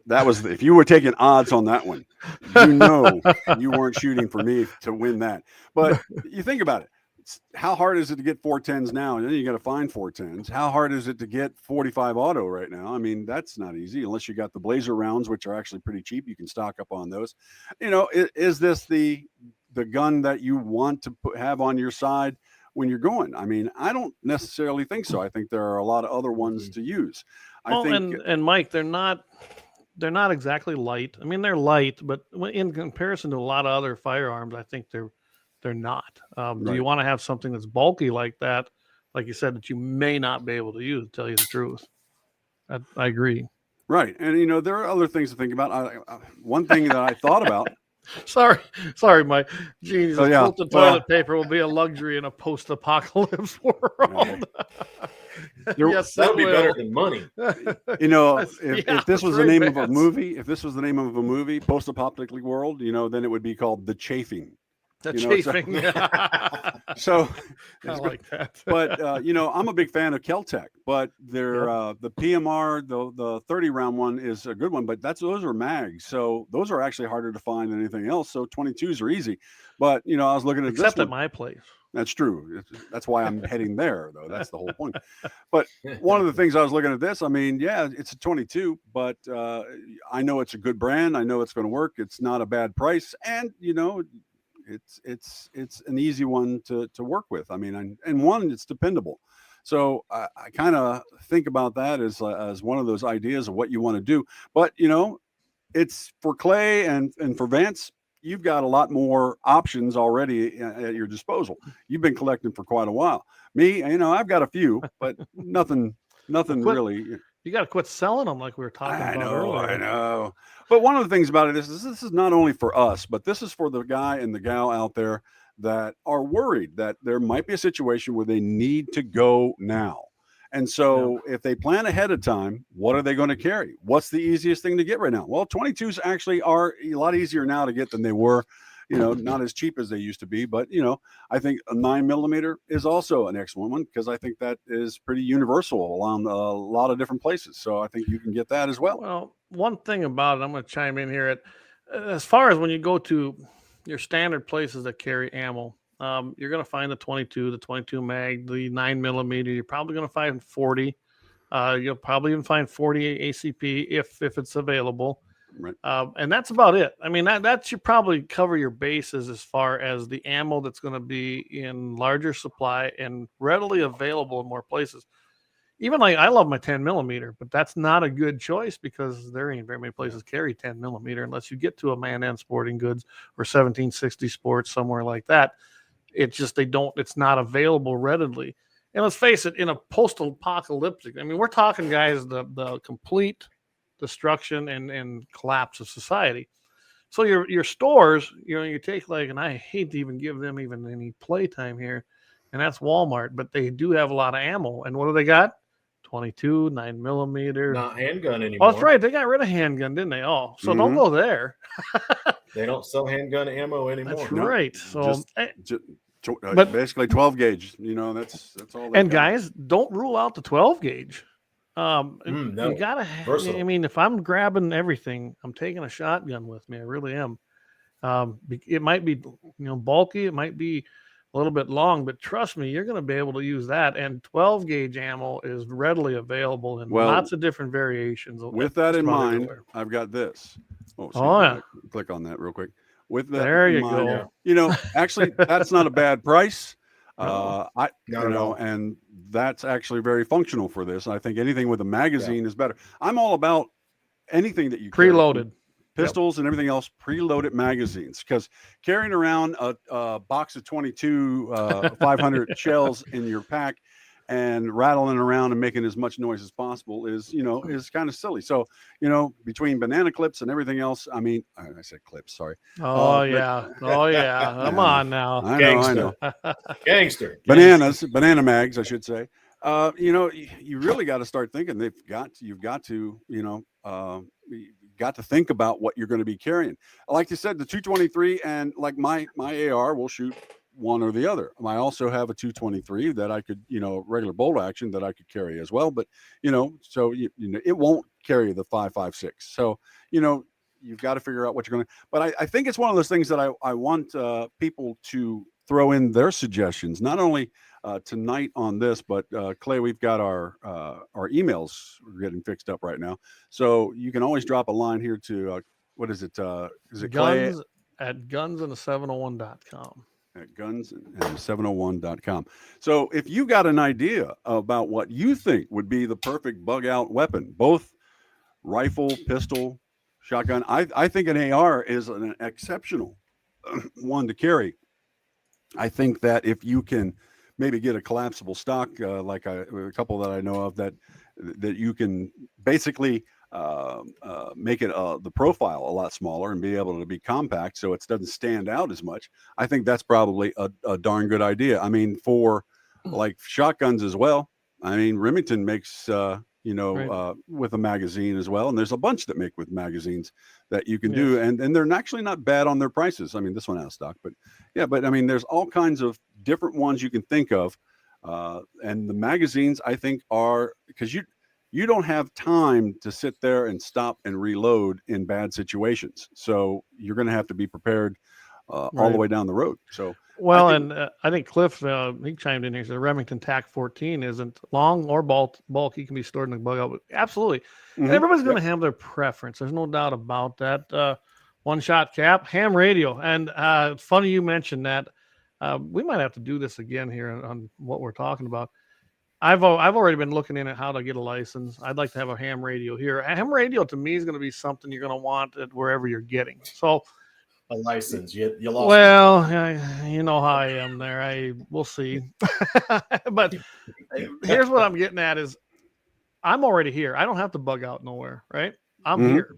That was, if you were taking odds on that one, you weren't shooting for me to win that. But you think about it. How hard is it to get 410s now? And then you got to find 410s. How hard is it to get 45 auto right now? I mean, that's not easy unless you got the Blazer rounds, which are actually pretty cheap. You can stock up on those. Is this the gun that you want to have on your side when you're going? I mean, I don't necessarily think so. I think there are a lot of other ones to use. I think, and Mike, they're not exactly light. I mean, they're light, but in comparison to a lot of other firearms, I think they're not. Do you want to have something that's bulky like that, like you said, that you may not be able to use, to tell you the truth? I agree. Right. And, there are other things to think about. One thing that I thought about. Sorry, Mike. Geez, the toilet paper will be a luxury in a post-apocalypse world. Yes, that would be better than money. If this was the name of a movie, post-apocalyptic world, then it would be called The Chafing. The You know, so- chafing. So, I like that. but you know, I'm a big fan of Keltec, but they're the PMR, the 30 round one is a good one, but those are mags, so those are actually harder to find than anything else. So 22s are easy, but you know, I was looking at Except this at one. my place. That's true. That's why I'm heading there, though. That's the whole point. But one of the things I was looking at this, I mean, yeah, it's a 22, but I know it's a good brand. I know it's going to work. It's not a bad price, and you know, it's an easy one to work with. I mean, and one, it's dependable. So I kind of think about that as one of those ideas of what you want to do. But you know, it's for Clay and for Vance. You've got a lot more options already at your disposal. You've been collecting for quite a while. Me, you know, I've got a few, but nothing really. You got to quit selling them like we were talking about earlier. I know. But one of the things about it is this is not only for us, but this is for the guy and the gal out there that are worried that there might be a situation where they need to go now. And so if they plan ahead of time, what are they going to carry? What's the easiest thing to get right now? Well, 22s actually are a lot easier now to get than they were, you know, not as cheap as they used to be. But, you know, I think a 9mm is also an excellent one because I think that is pretty universal along a lot of different places. So I think you can get that as well. Well, one thing about it, I'm going to chime in here. As far as when you go to your standard places that carry ammo, you're going to find the 22 mag, the 9mm. You're probably going to find 40. You'll probably even find 40 ACP if it's available. Right. And that's about it. I mean, that should probably cover your bases as far as the ammo that's going to be in larger supply and readily available in more places. Even like I love my 10mm, but that's not a good choice because there ain't very many places carry 10mm unless you get to a Man N Sporting Goods or 1760 Sports, somewhere like that. It's not available readily. And let's face it, in a post-apocalyptic, I mean, we're talking, guys, the complete destruction and collapse of society. So your stores, you know, you take like, and I hate to even give them even any playtime here, and that's Walmart, but they do have a lot of ammo. And what do they got? 22, 9mm. Not handgun anymore. Oh, that's right. They got rid of handgun, didn't they? Oh, so don't go there. They don't sell handgun ammo anymore. That's No, right. So, but basically 12 gauge, you know, that's all. And guys, don't rule out the 12 gauge. No. You gotta. I mean, if I'm grabbing everything, I'm taking a shotgun with me. I really am. It might be, bulky. It might be a little bit long, but trust me, you're going to be able to use that. And 12 gauge ammo is readily available in lots of different variations. With that in mind, I've got this. Click on that real quick. With that, there you mind, go. You know, actually, that's not a bad price. No. And that's actually very functional for this. I think anything with a magazine is better. I'm all about anything that you preloaded. Pistols and everything else, preloaded magazines, because carrying around a box of 22 500 shells in your pack and rattling around and making as much noise as possible is kind of silly. So, between banana clips and everything else, I mean, I said clips, sorry. Yeah. Come on now. I know. Gangster. Banana mags, I should say. You really got to start thinking. You've got to think about what you're going to be carrying. Like you said, the 223 and like my AR will shoot one or the other. I also have a 223 that I could, regular bolt action that I could carry as well. But, so it won't carry the 5.56. So, you've got to figure out what you're going to. But I think it's one of those things that I want people to throw in their suggestions, not only tonight on this, but Clay, we've got our emails getting fixed up right now, so you can always drop a line here to what is it? Is it Clay at gunsand701.com? At gunsand701.com. So if you got an idea about what you think would be the perfect bug out weapon, both rifle, pistol, shotgun, I think an AR is an exceptional one to carry. I think that if you can maybe get a collapsible stock, like a couple that I know of, that you can basically make it the profile a lot smaller and be able to be compact so it doesn't stand out as much. I think that's probably a darn good idea. I mean, for like shotguns as well. I mean, Remington makes Right. with a magazine as well. And there's a bunch that make with magazines that you can Yes. do. And they're actually not bad on their prices. I mean, this one out of stock, but yeah, but I mean, there's all kinds of different ones you can think of. And the magazines, I think, are because you don't have time to sit there and stop and reload in bad situations. So you're going to have to be prepared all the Right. way down the road. So Well, think, and I think Cliff, he chimed in here. He said Remington TAC 14 isn't long or bulky, can be stored in the bug out. Absolutely. And everybody's going to have their preference. There's no doubt about that. One shot cap, ham radio. And it's funny you mentioned that. We might have to do this again here on what we're talking about. I've already been looking in at how to get a license. I'd like to have a ham radio here. A ham radio to me is going to be something you're going to want at wherever you're getting. So A license. You lost. well, you know how I am there. We'll see. But here's what I'm getting at is I'm already here. I don't have to bug out nowhere, right? I'm here.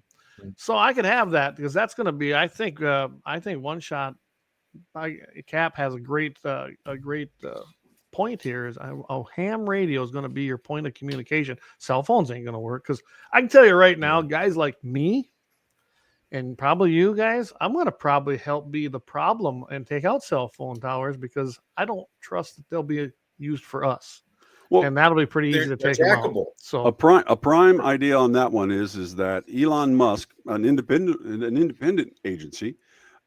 So I could have that because that's going to be, I think one shot cap has a great point here is a ham radio is going to be your point of communication. Cell phones ain't going to work because I can tell you right now, guys like me and probably you guys, I'm going to probably help be the problem and take out cell phone towers because I don't trust that they'll be used for us. Well, and that'll be pretty easy to take them out. So a prime idea on that one is that Elon Musk, an independent agency,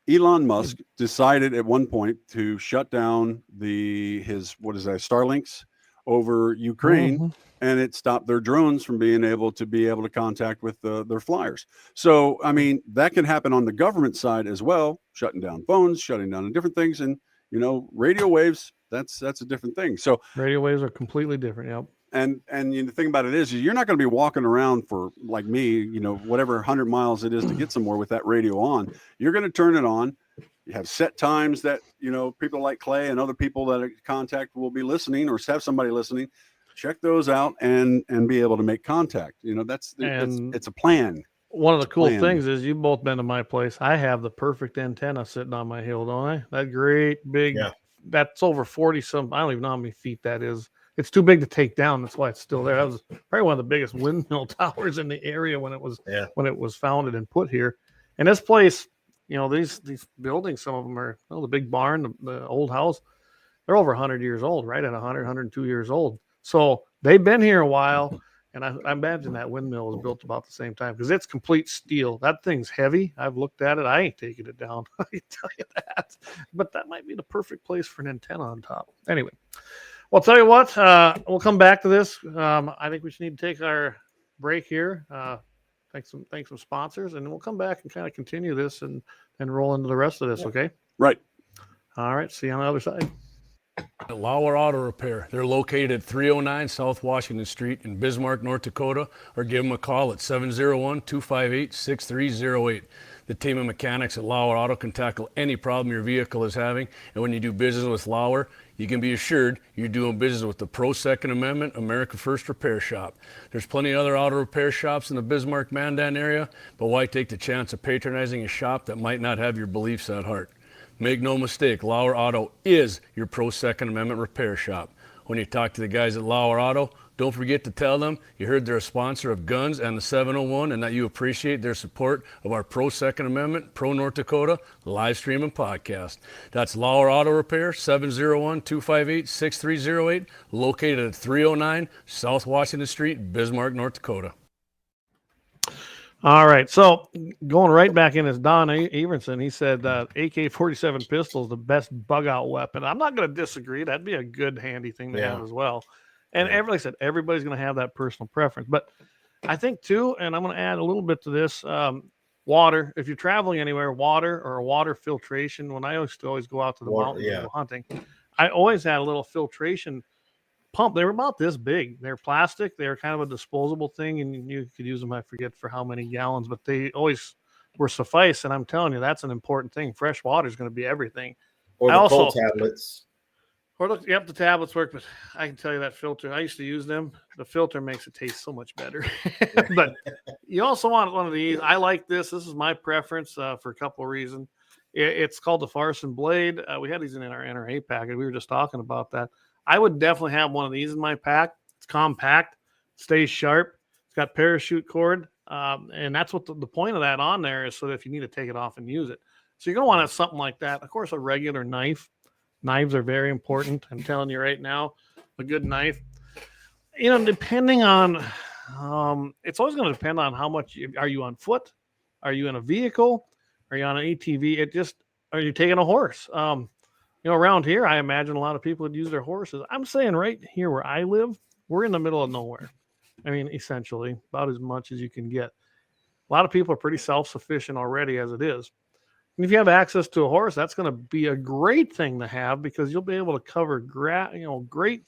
Elon Musk decided at one point to shut down his Starlinks over Ukraine, and it stopped their drones from being able to contact with their flyers. So I mean that can happen on the government side as well, shutting down phones, shutting down different things, and radio waves. That's a different thing. So radio waves are completely different. Yep. And the thing about it is you're not going to be walking around for like me, whatever 100 miles it is to get somewhere with that radio on. You're going to turn it on. You have set times that, people like Clay and other people that contact will be listening or have somebody listening. Check those out and be able to make contact. It's a plan. One of the cool things is you've both been to my place. I have the perfect antenna sitting on my hill, don't I? That great big, that's over 40 some, I don't even know how many feet that is. It's too big to take down. That's why it's still there. That was probably one of the biggest windmill towers in the area when it was founded and put here. And this place, these buildings, some of them are the big barn, the old house. They're over 100 years old, right at 100, 102 years old. So they've been here a while. And I imagine that windmill was built about the same time because it's complete steel. That thing's heavy. I've looked at it. I ain't taking it down. I can tell you that. But that might be the perfect place for an antenna on top. Anyway. Well, I'll tell you what, we'll come back to this. I think we just need to take our break here. Thanks some sponsors, and we'll come back and kind of continue this and roll into the rest of this, okay? Right. All right, see you on the other side. LAUER Auto Repair. They're located at 309 South Washington Street in Bismarck, North Dakota, or give them a call at 701-258-6308. The team of mechanics at LAUER Auto can tackle any problem your vehicle is having, and when you do business with LAUER, you can be assured you're doing business with the Pro Second Amendment America First Repair Shop. There's plenty of other auto repair shops in the Bismarck-Mandan area, but why take the chance of patronizing a shop that might not have your beliefs at heart? Make no mistake, LAUER Auto is your Pro Second Amendment repair shop. When you talk to the guys at LAUER Auto, don't forget to tell them you heard they're a sponsor of Guns and the 701 and that you appreciate their support of our Pro Second Amendment, Pro North Dakota live stream and podcast. That's LAUER Auto Repair, 701-258-6308, located at 309 South Washington Street, Bismarck, North Dakota. All right, so going right back in is Don Everson. He said AK-47 pistol is the best bug-out weapon. I'm not going to disagree. That'd be a good, handy thing to have as well. And like I said, everybody's going to have that personal preference. But I think, too, and I'm going to add a little bit to this, water. If you're traveling anywhere, water or water filtration. When I used to always go out to the mountains and go hunting, I always had a little filtration pump. They were about this big. They're plastic. They're kind of a disposable thing, and you could use them, I forget for how many gallons, but they always were suffice. And I'm telling you, that's an important thing. Fresh water is going to be everything. Or the cold tablets. Or look, yep, the tablets work, but I can tell you that filter, I used to use them. The filter makes it taste so much better. But you also want one of these. I like this. This is my preference for a couple of reasons. It's called the Farson Blade. We had these in our NRA package. We were just talking about that. I would definitely have one of these in my pack. It's compact, stays sharp. It's got parachute cord. And that's what the point of that on there is, so that if you need to take it off and use it. So you're going to want to have something like that. Of course, a regular knife. Knives are very important. I'm telling you right now, a good knife. Depending on, it's always going to depend on how much, are you on foot? Are you in a vehicle? Are you on an ATV? Are you taking a horse? Around here, I imagine a lot of people would use their horses. I'm saying right here where I live, we're in the middle of nowhere. I mean, essentially, about as much as you can get. A lot of people are pretty self-sufficient already as it is. And if you have access to a horse, that's going to be a great thing to have, because you'll be able to cover great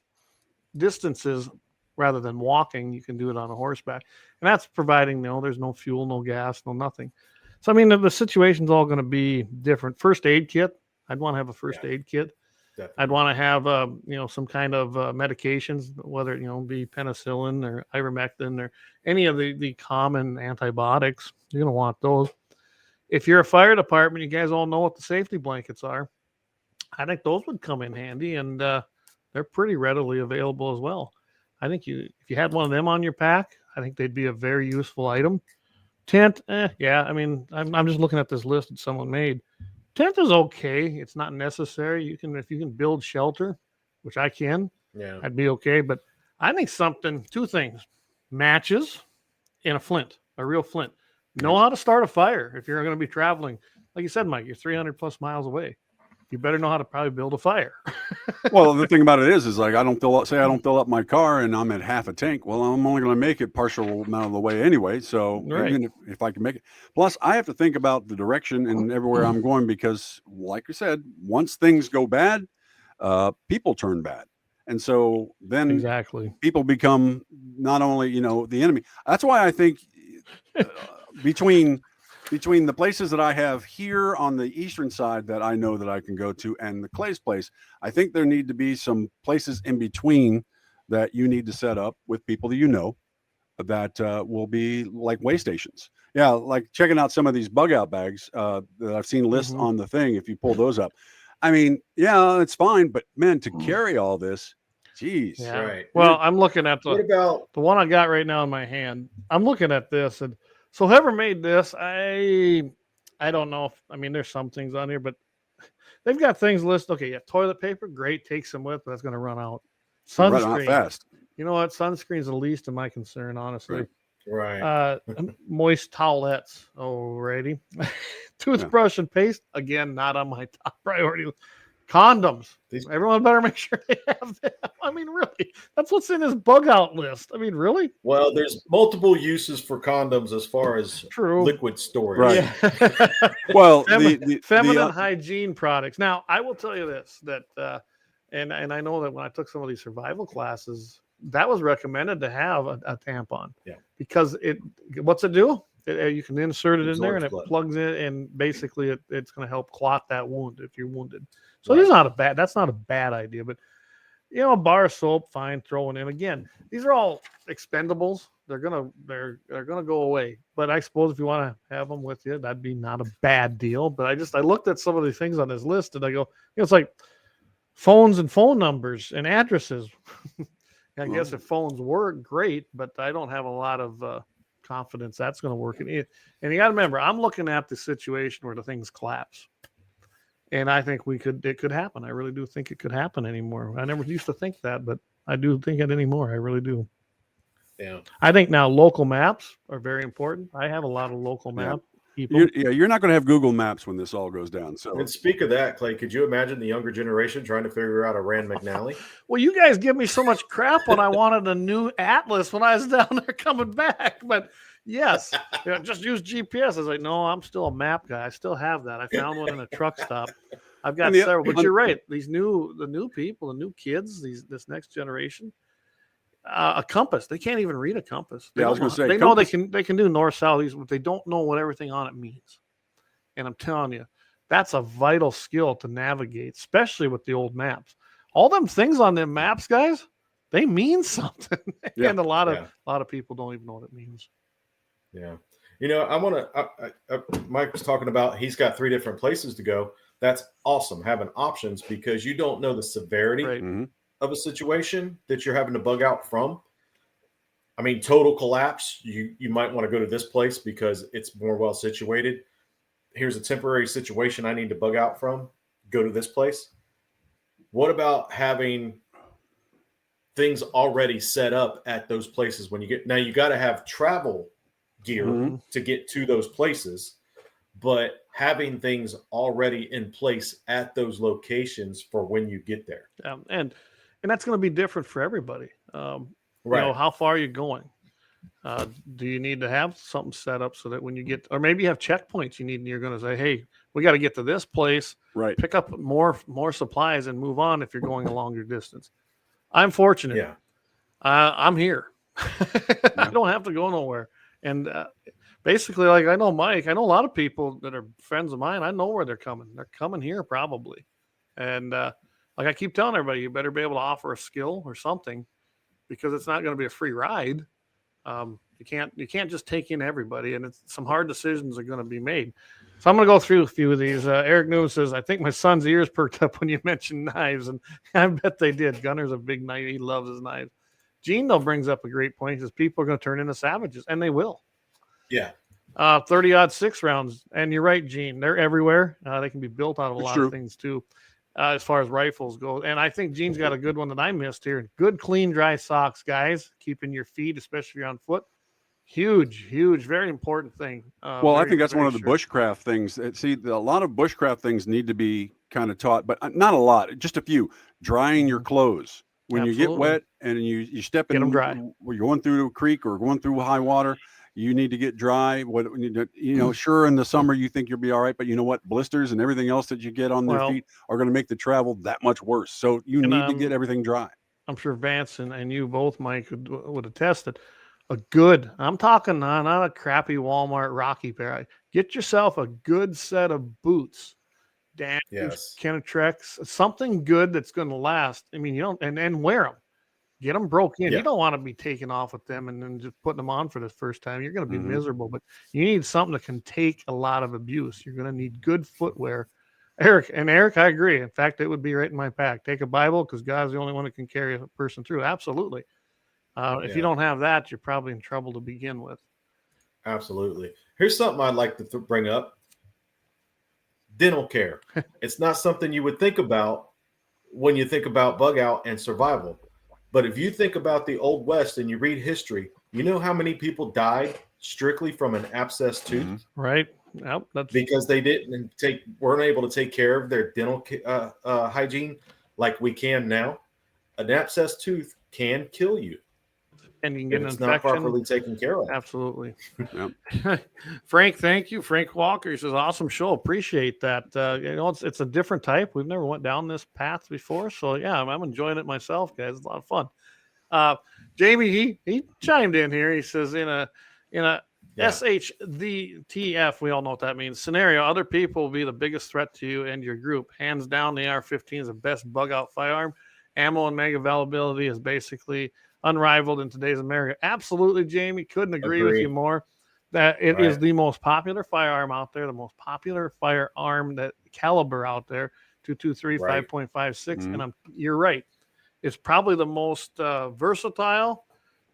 distances rather than walking. You can do it on a horseback. And that's providing, there's no fuel, no gas, no nothing. So, I mean, the situation's all going to be different. First aid kit. I'd want to have a first aid kit. Definitely. I'd want to have, some kind of medications, whether it, be penicillin or ivermectin or any of the common antibiotics. You're going to want those. If you're a fire department, you guys all know what the safety blankets are. I think those would come in handy, and they're pretty readily available as well. I think if you had one of them on your pack, I think they'd be a very useful item. Tent, yeah. I mean, I'm just looking at this list that someone made. Tent is okay. It's not necessary. If you can build shelter, which I can, I'd be okay. But I think two things: matches and a real flint. Know how to start a fire if you're going to be traveling. Like you said, Mike, you're 300 plus miles away. You better know how to probably build a fire. Well, the thing about it is like, I don't fill up my car and I'm at half a tank. Well, I'm only going to make it partial amount of the way anyway. So even if I can make it, plus I have to think about the direction and everywhere I'm going, because like I said, once things go bad, people turn bad. And so then people become not only, the enemy. That's why I think between the places that I have here on the eastern side that I know that I can go to and the Clay's place, I think there need to be some places in between that you need to set up with people that that will be like way stations. Yeah, like checking out some of these bug out bags that I've seen lists on the thing. If you pull those up, I mean, yeah, it's fine, but man, to carry all this, geez. Yeah. Right. Well, I'm looking at the one I got right now in my hand. I'm looking at this, and so whoever made this, I don't know. There's some things on here, but they've got things listed. Okay, yeah, toilet paper, great. Take some with, but that's going to run out. Sunscreen, run out fast. You know what? Sunscreen's the least of my concern, honestly. Right. Moist towelettes. Alrighty. Toothbrush and paste. Again, not on my top priority. Condoms. Everyone better make sure they have them. Really, that's what's in this bug out list. Really? Well, there's multiple uses for condoms as far as liquid storage. Right. Yeah. Well, feminine hygiene products. Now, I will tell you this, that, and I know that when I took some of these survival classes, that was recommended to have a tampon. Yeah. Because what's it do? You can insert it in there and it blood. plugs in, and basically it's going to help clot that wound if you're wounded. So that's not a bad idea, but a bar of soap, fine, throwing in. Again, these are all expendables. They're gonna go away. But I suppose if you want to have them with you, that'd be not a bad deal. But I looked at some of the things on this list, and I go, it's like phones and phone numbers and addresses. I guess if phones work, great, but I don't have a lot of confidence that's going to work. And you got to remember, I'm looking at the situation where the things collapse. And I think it could happen. I really do think it could happen anymore. I never used to think that, but I do think it anymore. I really do. Yeah. I think now local maps are very important. I have a lot of local map people. You're not going to have Google Maps when this all goes down. So, and speak of that, Clay, could you imagine the younger generation trying to figure out a Rand McNally? Well, you guys give me so much crap when I wanted a new atlas when I was down there coming back. But yes, just use GPS. I was like, no, I'm still a map guy. I still have that. I found one in a truck stop. I've got several. But you're right. The new people, the new kids, this next generation. A compass. They can't even read a compass. I was going to say they know they can do north, south, east, but they don't know what everything on it means. And I'm telling you, that's a vital skill to navigate, especially with the old maps. All them things on them maps, guys, they mean something. And a lot of people don't even know what it means. Yeah. I want to. Mike was talking about he's got 3 different places to go. That's awesome, having options, because you don't know the severity. Right. Of a situation that you're having to bug out from. I mean, total collapse, you might want to go to this place because it's more well situated. Here's a temporary situation I need to bug out from. Go to this place. What about having things already set up at those places when you get now? You got to have travel gear Mhm. to get to those places, but having things already in place at those locations for when you get there. And that's going to be different for everybody. Right. How far are you going? Do you need to have something set up so that when you get, or maybe you have checkpoints you need, and you're going to say, hey, we got to get to this place, Right. pick up more supplies, and move on if you're going a longer distance. I'm fortunate. Yeah. I'm here. I don't have to go nowhere. And basically, like I know Mike, I know a lot of people that are friends of mine. I know where they're coming. They're coming here probably. And like I keep telling everybody, you better be able to offer a skill or something because it's not going to be a free ride. You can't just take in everybody, and some hard decisions are going to be made. So I'm going to go through a few of these. Eric Newman says, "I think my son's ears perked up when you mentioned knives," and I bet they did. Gunner's a big knife; he loves his knives. Gene though brings up a great point: is people are going to turn into savages, and they will. Yeah. 30-06 rounds, and you're right, Gene. They're everywhere. They can be built out of a It's lot true. of things too, as far as rifles go. And I think Gene's got a good one that I missed here. Good, clean, dry socks, guys. Keeping your feet, especially if you're on foot. Huge, very important thing. Well, I Very, think that's one very of the sure. bushcraft things. See, a lot of bushcraft things need to be kind of taught, but not a lot, just a few. Drying your clothes. When you get Absolutely. wet and you step Get 'em in, dry. where you're going through a creek or going through high water, you need to get dry. Sure, in the summer you think you'll be all right, but you know what? Blisters and everything else that you get on their Well, feet are going to make the travel that much worse. So you and need to get everything dry. I'm sure Vance and you both, Mike, would attest that a good, I'm talking not a crappy Walmart Rocky pair. Get yourself a good set of boots. Damage, Yes. Kenetrex, something good that's going to last. I mean, you don't, and wear them. Get them broke in. Yeah. You don't want to be taking off with them and then just putting them on for the first time. You're going to be Mhm. miserable, but you need something that can take a lot of abuse. You're going to need good footwear. Eric, I agree. In fact, it would be right in my pack. Take a Bible because God's the only one that can carry a person through. Absolutely. If you Yeah. don't have that, you're probably in trouble to begin with. Absolutely. Here's something I'd like to bring up. Dental care. It's not something you would think about when you think about bug out and survival. But if you think about the Old West and you read history, you know how many people died strictly from an abscess tooth Mhm. Right? Yep, that's because they weren't able to take care of their dental hygiene like we can now. An abscess tooth can kill you and you can if get an it's not infection. properly taken care of. Absolutely. Yep. Frank, thank you. Frank Walker, he says, awesome show. Appreciate that. It's a different type. We've never went down this path before. So yeah, I'm enjoying it myself, guys. It's a lot of fun. Jamie, he chimed in here. He says in a Yeah. SHDTF, we all know what that means. Scenario, other people will be the biggest threat to you and your group. Hands down, the AR-15 is the best bug out firearm. Ammo and mag availability is basically unrivaled in today's America. Absolutely, Jamie. Couldn't agree with you Agree. more. That it is Right. the most popular firearm out there, the most popular firearm that caliber out there, 223, Right. 5.56. Mhm. And you're right. It's probably the most versatile,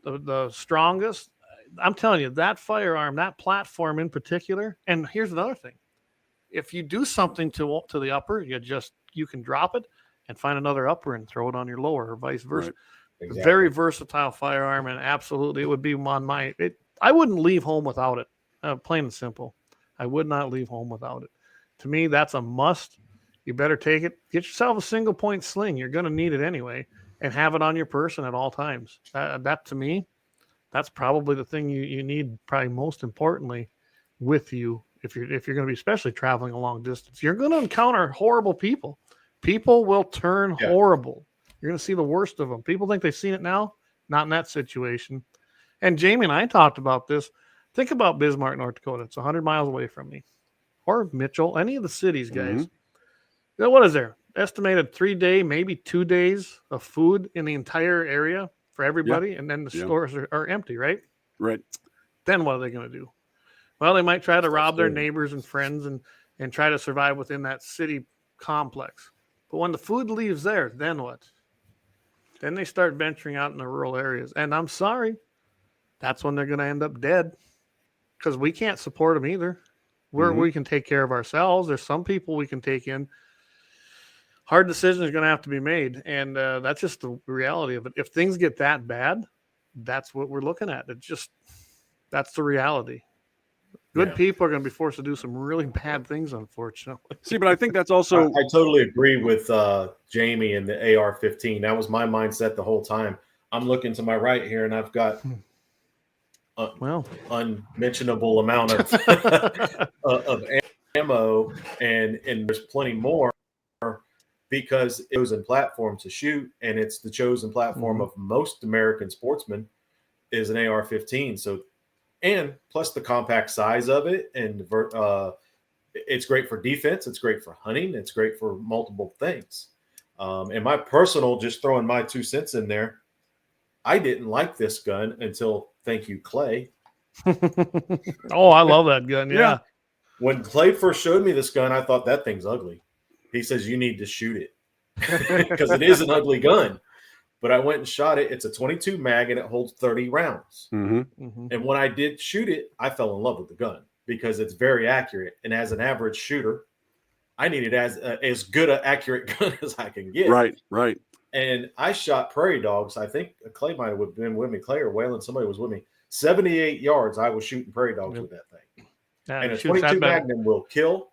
the strongest. I'm telling you, that firearm, that platform in particular. And here's another thing: if you do something to the upper, you can drop it and find another upper and throw it on your lower, or vice versa. Right. Exactly. Very versatile firearm, and absolutely, it would be on my. I wouldn't leave home without it. Plain and simple, I would not leave home without it. To me, that's a must. You better take it. Get yourself a single point sling. You're going to need it anyway, and have it on your person at all times. That to me, that's probably the thing you need. Probably most importantly, with you if you're going to be especially traveling a long distance. You're going to encounter horrible people. People will turn Yeah. horrible. You're going to see the worst of them. People think they've seen it now. Not in that situation. And Jamie and I talked about this. Think about Bismarck, North Dakota. It's 100 miles away from me. Or Mitchell, any of the cities, guys. Mhm. What is there? Estimated 3 day, maybe 2 days of food in the entire area for everybody. And then the Yeah. stores are empty, right? Right. Then what are they going to do? Well, they might try to rob their Self-serving. neighbors and friends and try to survive within that city complex. But when the food leaves there, then what? Then they start venturing out in the rural areas. And I'm sorry, that's when they're going to end up dead because we can't support them either. We can take care of ourselves. There's some people we can take in. Hard decisions are going to have to be made, and that's just the reality of it. If things get that bad, that's what we're looking at. That's the reality. Good people are going to be forced to do some really bad things, unfortunately. See, but I think that's also I totally agree with Jamie and the AR-15. That was my mindset the whole time. I'm looking to my right here, and I've got unmentionable amount of ammo, and there's plenty more because it was a platform to shoot, and it's the chosen platform of most American sportsmen is an AR-15. So, and plus the compact size of it, and it's great for defense. It's great for hunting. It's great for multiple things. And my personal, just throwing my 2 cents in there, I didn't like this gun until, thank you, Clay. Oh, I love that gun. Yeah. When Clay first showed me this gun, I thought that thing's ugly. He says, you need to shoot it because it is an ugly gun. But I went and shot it. It's a 22 mag and it holds 30 rounds. And when I did shoot it, I fell in love with the gun because it's very accurate. And as an average shooter, I needed as good an accurate gun as I can get. Right. And I shot prairie dogs. I think Clay might have been with me. Clay or Waylon, somebody was with me. 78 yards, I was shooting prairie dogs with that thing. Yeah, and a 22 Magnum will kill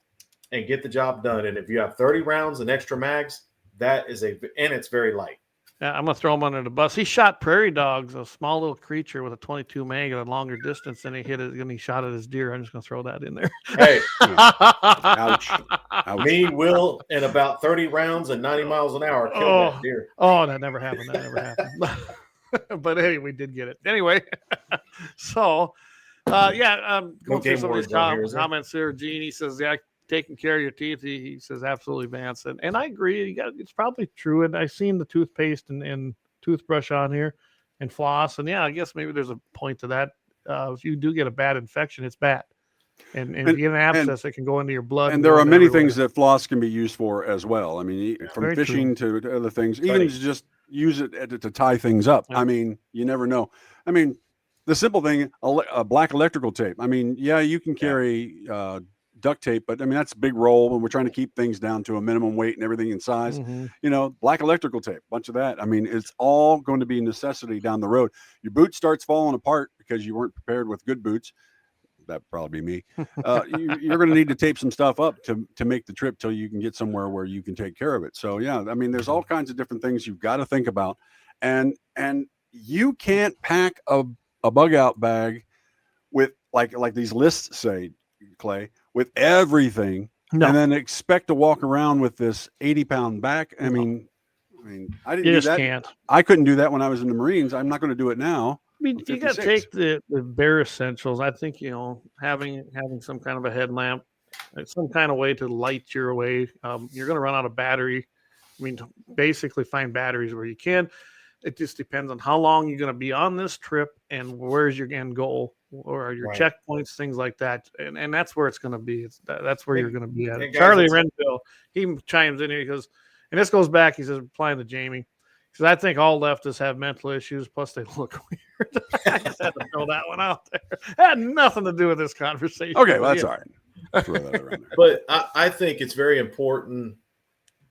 and get the job done. And if you have 30 rounds and extra mags, and it's very light. Yeah, I'm going to throw him under the bus. He shot prairie dogs, a small little creature with a 22 mag at a longer distance than he shot at his deer. I'm just going to throw that in there. Hey. Ouch. Me, Will, and about 30 rounds and 90 miles an hour killed that deer. Oh, that never happened. But hey, we did get it. Anyway, so, going through some of these comments here. Gene, says, taking care of your teeth. He says, absolutely, Vance. And I agree. It's probably true. And I've seen the toothpaste and toothbrush on here and floss. And I guess maybe there's a point to that. If you do get a bad infection, it's bad. And if you get an abscess, it can go into your blood. And there are many things that floss can be used for as well. I mean, from Very fishing to other things, even to just use it to tie things up. Yeah. I mean, you never know. I mean, the simple thing, a black electrical tape. I mean, you can carry duct tape, but I mean, that's a big roll when we're trying to keep things down to a minimum weight and everything in size. Black electrical tape, a bunch of that. I mean, it's all going to be a necessity down the road. Your boot starts falling apart because you weren't prepared with good boots. That'd probably be me. You're going to need to tape some stuff up to make the trip till you can get somewhere where you can take care of it. So I mean, there's all kinds of different things you've got to think about, and you can't pack a bug out bag with like these lists say, Clay, with everything, and then expect to walk around with this 80-pound back. I mean, I didn't do that. Can't. I couldn't do that when I was in the Marines. I'm not going to do it now. I mean, you got to take the bare essentials. I think, having some kind of a headlamp, some kind of way to light your way. You're going to run out of battery. I mean, basically find batteries where you can. It just depends on how long you're going to be on this trip and where's your end goal or your checkpoints, things like that. And that's where it's going to be. That's where you're going to be at. Guys, Charlie Renville, he chimes in here because, and this goes back, he says, replying to Jamie, because I think all leftists have mental issues, plus they look weird. I just had to throw that one out there. It had nothing to do with this conversation. Okay, well, that's all right. Throw that around there. But I think it's very important.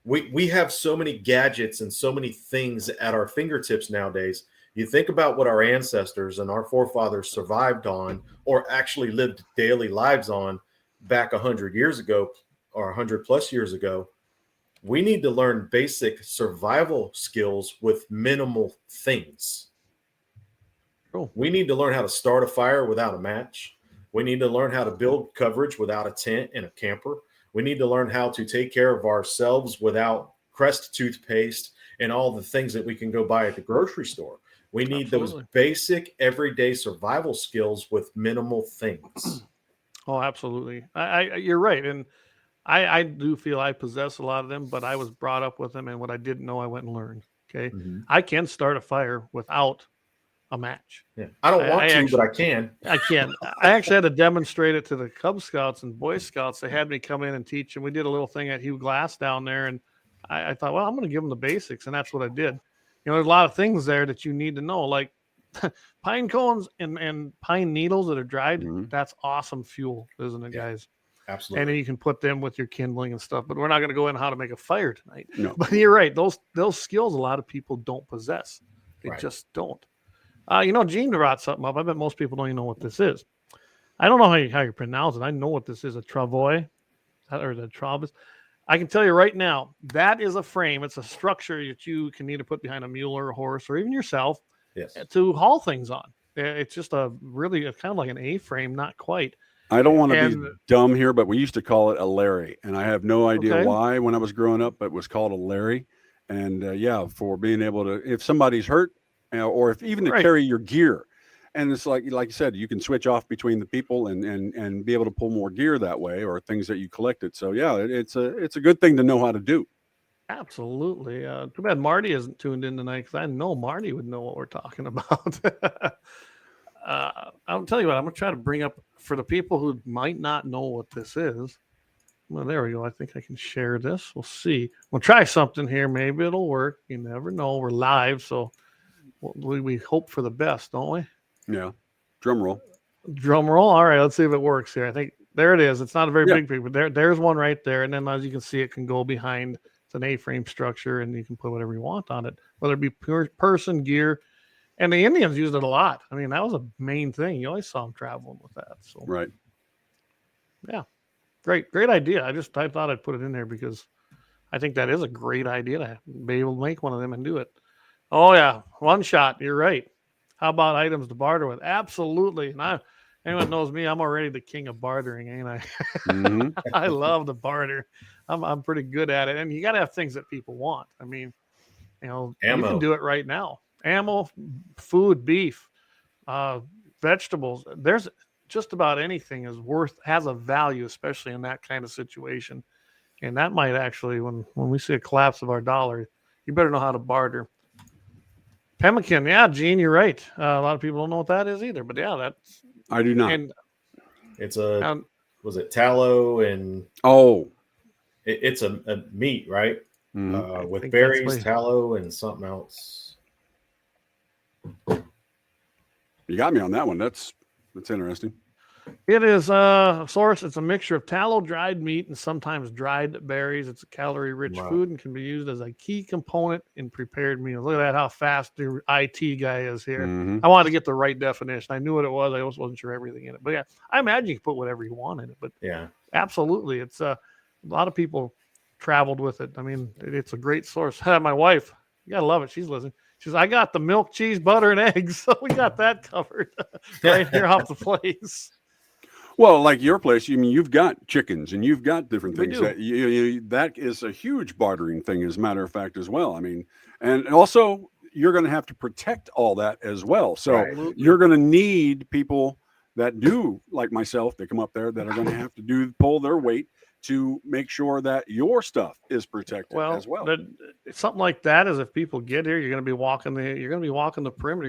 We have so many gadgets and so many things at our fingertips nowadays. You think about what our ancestors and our forefathers survived on or actually lived daily lives on back 100 years ago or 100 plus years ago. We need to learn basic survival skills with minimal things. Cool. We need to learn how to start a fire without a match. We need to learn how to build coverage without a tent and a camper. We need to learn how to take care of ourselves without Crest toothpaste and all the things that we can go buy at the grocery store. We need those basic everyday survival skills with minimal things. Oh, absolutely. You're right. And I do feel I possess a lot of them, but I was brought up with them, and what I didn't know, I went and learned. Okay. I can start a fire without a match. Yeah. I don't want to, but I can. I can. I actually had to demonstrate it to the Cub Scouts and Boy Scouts. They had me come in and teach, and we did a little thing at Hugh Glass down there, and I thought, well, I'm going to give them the basics, and that's what I did. There's a lot of things there that you need to know, like pine cones and pine needles that are dried. Mhm. That's awesome fuel, isn't it, Yeah. guys? Absolutely. And then you can put them with your kindling and stuff. But we're not going to go into how to make a fire tonight. No. But you're right; those skills a lot of people don't possess. They Right. just don't. Gene brought something up. I bet most people don't even know what this is. I don't know how you pronounce it. I know what this is, a travois or the trabas. I can tell you right now, that is a frame. It's a structure that you can either put behind a mule or a horse or even yourself Yes. to haul things on. It's just it's kind of like an A-frame, not quite. I don't want to be And- dumb here, but we used to call it a Larry, and I have no idea Okay. why when I was growing up, but it was called a Larry. And for being able to, if somebody's hurt, or if even to Right. carry your gear, and it's like you said, you can switch off between the people and be able to pull more gear that way, or things that you collected. So yeah, it's a good thing to know how to do. Absolutely. Too bad Marty isn't tuned in tonight because I know Marty would know what we're talking about. I'll tell you what, I'm going to try to bring up for the people who might not know what this is. Well, there we go. I think I can share this. We'll see. We'll try something here. Maybe it'll work. You never know. We're live, so we hope for the best, don't we? Yeah, drum roll. Drum roll. All right, let's see if it works here. I think there it is. It's not a very Yeah. big thing, but there's one right there. And then as you can see, it can go behind. It's an A-frame structure, and you can put whatever you want on it, whether it be person, gear. And the Indians used it a lot. I mean, that was a main thing. You always saw them traveling with that. So Right. great idea. I thought I'd put it in there because I think that is a great idea to be able to make one of them and do it. Oh yeah, one shot. You're right. How about items to barter with? Absolutely. And anyone knows me, I'm already the king of bartering, ain't I? Mhm. I love the barter. I'm pretty good at it, and you got to have things that people want. I mean, you Ammo. can do it right now. Ammo, food, beef, vegetables. There's just about anything has a value, especially in that kind of situation. And that might actually, when we see a collapse of our dollar, you better know how to barter. Pemmican, yeah, Gene, you're right. A lot of people don't know what that is either, but yeah, that's I do not. and It's um, was it tallow and Oh. it's a meat, right? Mhm. I With think berries, that's tallow, and something else. You got me on that one. That's interesting. it is a source. It's a mixture of tallow, dried meat, and sometimes dried berries. It's a calorie-rich Wow. food and can be used as a key component in prepared meals. Look at that, how fast the IT guy is here. Mhm. I wanted to get the right definition. I knew what it was. I just wasn't sure everything in it. But yeah, I imagine you can put whatever you want in it. But Yeah. absolutely, it's a lot of people traveled with it. I mean, it's a great source. My wife, you gotta love it. She's listening. She says, "I got the milk, cheese, butter, and eggs, so we got that covered right here off the place." Well, like your place, you've got chickens and you've got different We things do. that that is a huge bartering thing, as a matter of fact, as well. I mean, and also you're going to have to protect all that as well. So Right. you're going to need people that do, like myself, that come up there that are going to have to pull their weight to make sure that your stuff is protected Well, as well. something like that is if people get here, you're going to be walking the perimeter. You're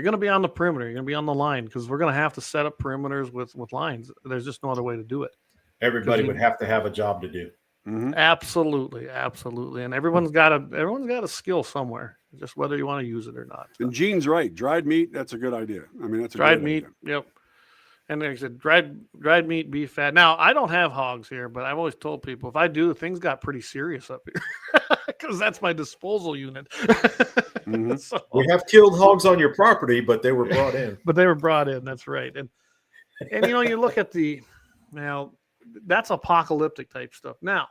going to be on the perimeter. You're going to be on the line because we're going to have to set up perimeters with lines. There's just no other way to do it. Everybody would have to have a job to do. Mhm. Absolutely, and everyone's got a skill somewhere. Just whether you want to use it or not. And Gene's right. Dried meat, that's a good idea. I mean, that's a Dried great meat, idea. yep. And like I said, dried meat, beef fat. Now I don't have hogs here, but I've always told people if I do, things got pretty serious up here because that's my disposal unit. Mhm. So, We have killed hogs on your property, but they were brought in. but they were brought in. That's right. And you look at that's apocalyptic type stuff. Now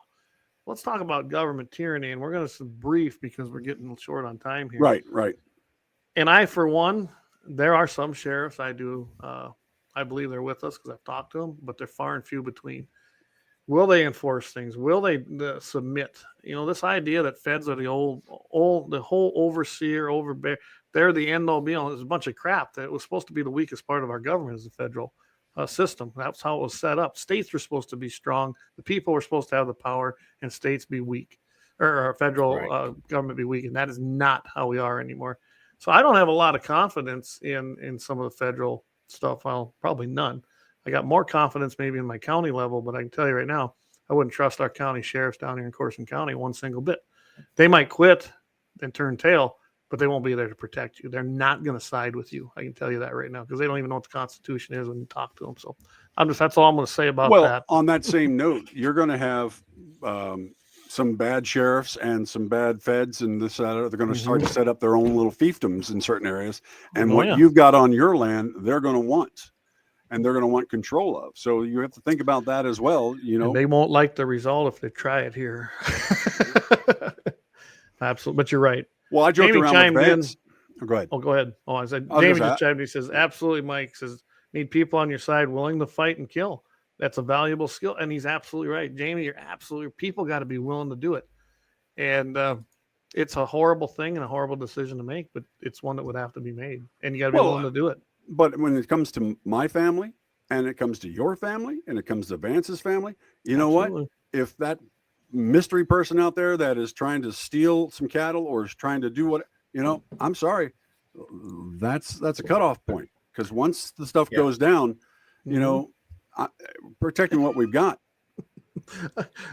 let's talk about government tyranny, and we're going to brief because we're getting short on time here. Right. And I, for one, there are some sheriffs I believe they're with us because I've talked to them, but they're far and few between. Will they enforce things? Will they submit? This idea that feds are the whole overseer, overbear, they're the end all be all is a bunch of crap. That was supposed to be the weakest part of our government is the federal system. That's how it was set up. States were supposed to be strong. The people were supposed to have the power, and states be weak, or federal government be weak. And that is not how we are anymore. So I don't have a lot of confidence in some of the federal stuff. Well, probably none. I got more confidence maybe in my county level, but I can tell you right now, I wouldn't trust our county sheriffs down here in Corson County one single bit. They might quit and turn tail, but they won't be there to protect you. They're not going to side with you. I can tell you that right now, because they don't even know what the Constitution is when you talk to them. So that's all I'm going to say about that. On that same note, you're going to have some bad sheriffs and some bad feds, and this they're going to start to set up their own little fiefdoms in certain areas. And what you've got on your land, they're going to want, and they're going to want control of. So you have to think about that as well. You know, and they won't like the result if they try it here. Absolutely, but you're right. Well, I joked Jamie around with Vance. Oh, go ahead. Oh, go ahead. Oh, I said I was Jamie gonna just chimed in. He says, absolutely, Mike says, need people on your side willing to fight and kill. That's a valuable skill. And he's absolutely right. Jamie, you're absolutely, people got to be willing to do it. And it's a horrible thing and a horrible decision to make, but it's one that would have to be made. And you got to be willing to do it. But when it comes to my family, and it comes to your family, and it comes to Vance's family, you know what? If that mystery person out there that is trying to steal some cattle or is trying to do what, you know, I'm sorry, that's a cutoff point, because once the stuff goes down, you know, protecting what we've got.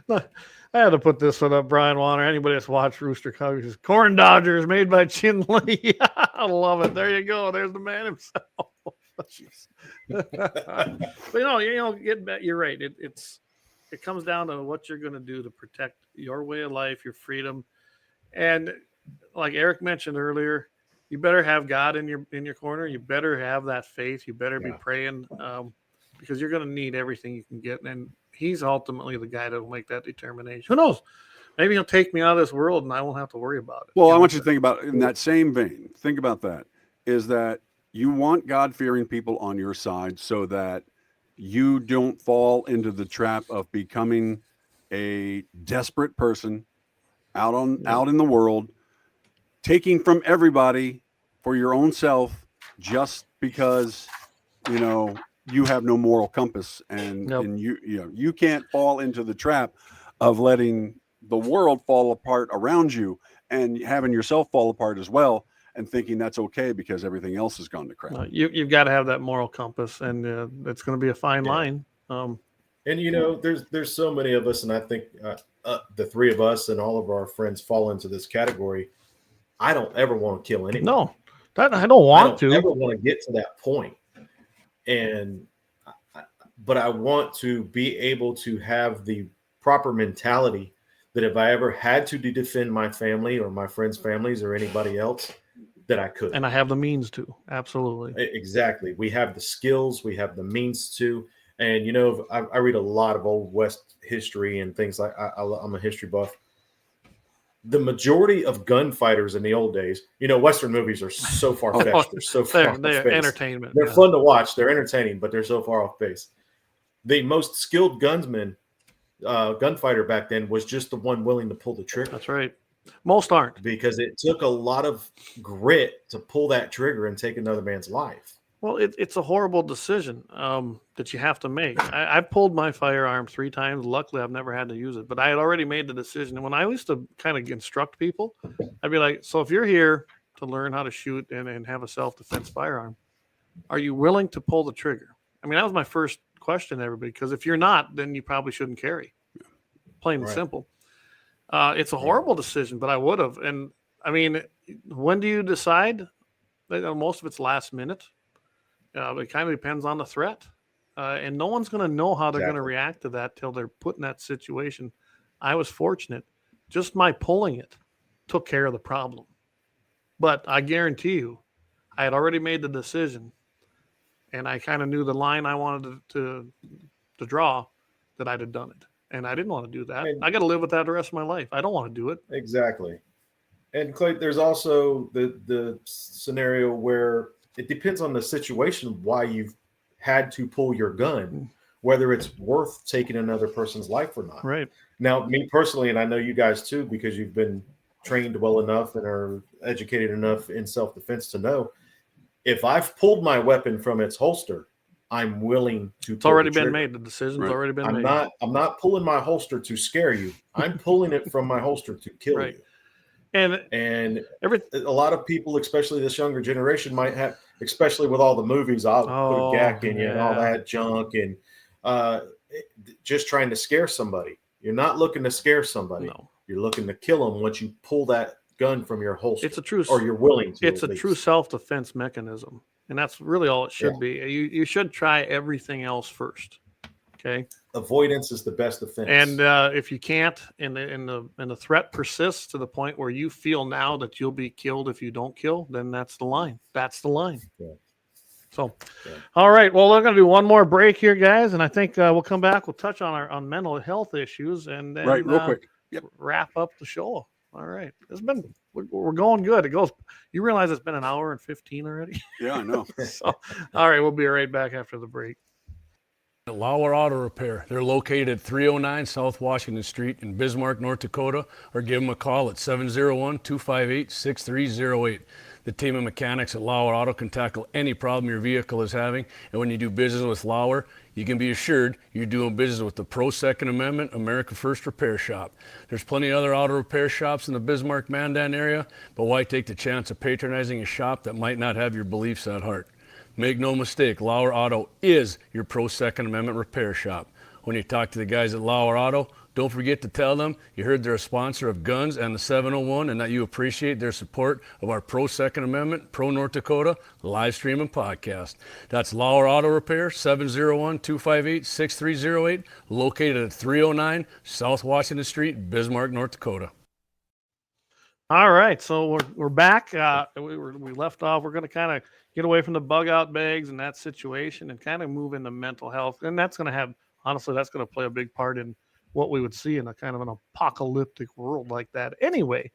I had to put this one up, Brian Warner. Anybody that's watched Rooster Cub says Corn Dodgers made by Chin Lee. I love it. There you go. There's the man himself. But you're right. It comes down to what you're going to do to protect your way of life, your freedom, and like Eric mentioned earlier, you better have God in your corner. You better have that faith. You better be praying, because you're going to need everything you can get. And he's ultimately the guy that will make that determination. Who knows? Maybe he'll take me out of this world and I won't have to worry about it. Well, I want you to think about it in that same vein. Think about that. Is that you want God-fearing people on your side so that you don't fall into the trap of becoming a desperate person out in the world, taking from everybody for your own self just because, you know, you have no moral compass, and you can't fall into the trap of letting the world fall apart around you and having yourself fall apart as well, and thinking that's okay because everything else has gone to crap. You've got to have that moral compass, and it's going to be a fine line. And you know, there's so many of us, and I think the three of us and all of our friends fall into this category. I don't ever want to kill anyone. No, I don't want to. I don't ever want to get to that point. But I want to be able to have the proper mentality that if I ever had to defend my family or my friends' families or anybody else, that I could. And I have the means to. Absolutely. Exactly. We have the skills. We have the means to. And, you know, I read a lot of Old West history and things like I'm a history buff. The majority of gunfighters in the old days, you know, Western movies are so far fetched. They're so far off base. They're entertainment. They're fun to watch. They're entertaining, but they're so far off base. The most skilled gunfighter back then was just the one willing to pull the trigger. That's right. Most aren't. Because it took a lot of grit to pull that trigger and take another man's life. Well, it's a horrible decision that you have to make. I pulled my firearm 3 times. Luckily, I've never had to use it, but I had already made the decision. And when I used to kind of instruct people, I'd be like, so if you're here to learn how to shoot and have a self-defense firearm, are you willing to pull the trigger? I mean, that was my first question to everybody, because if you're not, then you probably shouldn't carry. Plain and simple. It's a horrible decision, but I would have. And I mean, when do you decide? Most of it's last minute. It kind of depends on the threat. And no one's going to know how they're going to react to that till they're put in that situation. I was fortunate. Just my pulling it took care of the problem. But I guarantee you, I had already made the decision, and I kind of knew the line I wanted to draw, that I'd have done it. And I didn't want to do that. I got to live with that the rest of my life. I don't want to do it. Exactly. And Clay, there's also the scenario where it depends on the situation why you've had to pull your gun, whether it's worth taking another person's life or not. Right. Now, me personally, and I know you guys too, because you've been trained well enough and are educated enough in self-defense to know, if I've pulled my weapon from its holster, I'm willing to. It's already been made. The decision's already been made. I'm not pulling my holster to scare you. I'm pulling it from my holster to kill you. And a lot of people, especially this younger generation, might have, especially with all the movies, I'll put a gack in you and all that junk, and just trying to scare somebody. You're not looking to scare somebody. No. You're looking to kill them once you pull that gun from your holster. It's a true, or you're willing to. it's a at true least. self-defense mechanism, and that's really all it should Yeah. be. You should try everything else first. Okay. Avoidance is the best defense. And if you can't, and the threat persists to the point where you feel now that you'll be killed if you don't kill, then that's the line. That's the line. Yeah. So, Yeah. all right. Well, we're going to do one more break here, guys, and I think we'll come back. We'll touch on mental health issues, and then Right, real quick. Yep. wrap up the show. All right. We're going good. It goes. You realize it's been an hour and 15 already. Yeah, I know. So, all right. We'll be right back after the break. LAUER Auto Repair. They're located at 309 South Washington Street in Bismarck, North Dakota, or give them a call at 701-258-6308. The team of mechanics at LAUER Auto can tackle any problem your vehicle is having, and when you do business with LAUER, you can be assured you're doing business with the Pro Second Amendment America First Repair Shop. There's plenty of other auto repair shops in the Bismarck-Mandan area, but why take the chance of patronizing a shop that might not have your beliefs at heart? Make no mistake, LAUER Auto is your Pro Second Amendment repair shop. When you talk to the guys at LAUER Auto, don't forget to tell them you heard they're a sponsor of Guns and the 701 and that you appreciate their support of our Pro Second Amendment, Pro North Dakota live stream and podcast. That's LAUER Auto Repair, 701-258-6308, located at 309 South Washington Street, Bismarck, North Dakota. All right, so we're back. We left off. We're going to kind of get away from the bug out bags and that situation and kind of move into mental health. And that's going to have, honestly, that's going to play a big part in what we would see in a kind of an apocalyptic world like that. Anyway,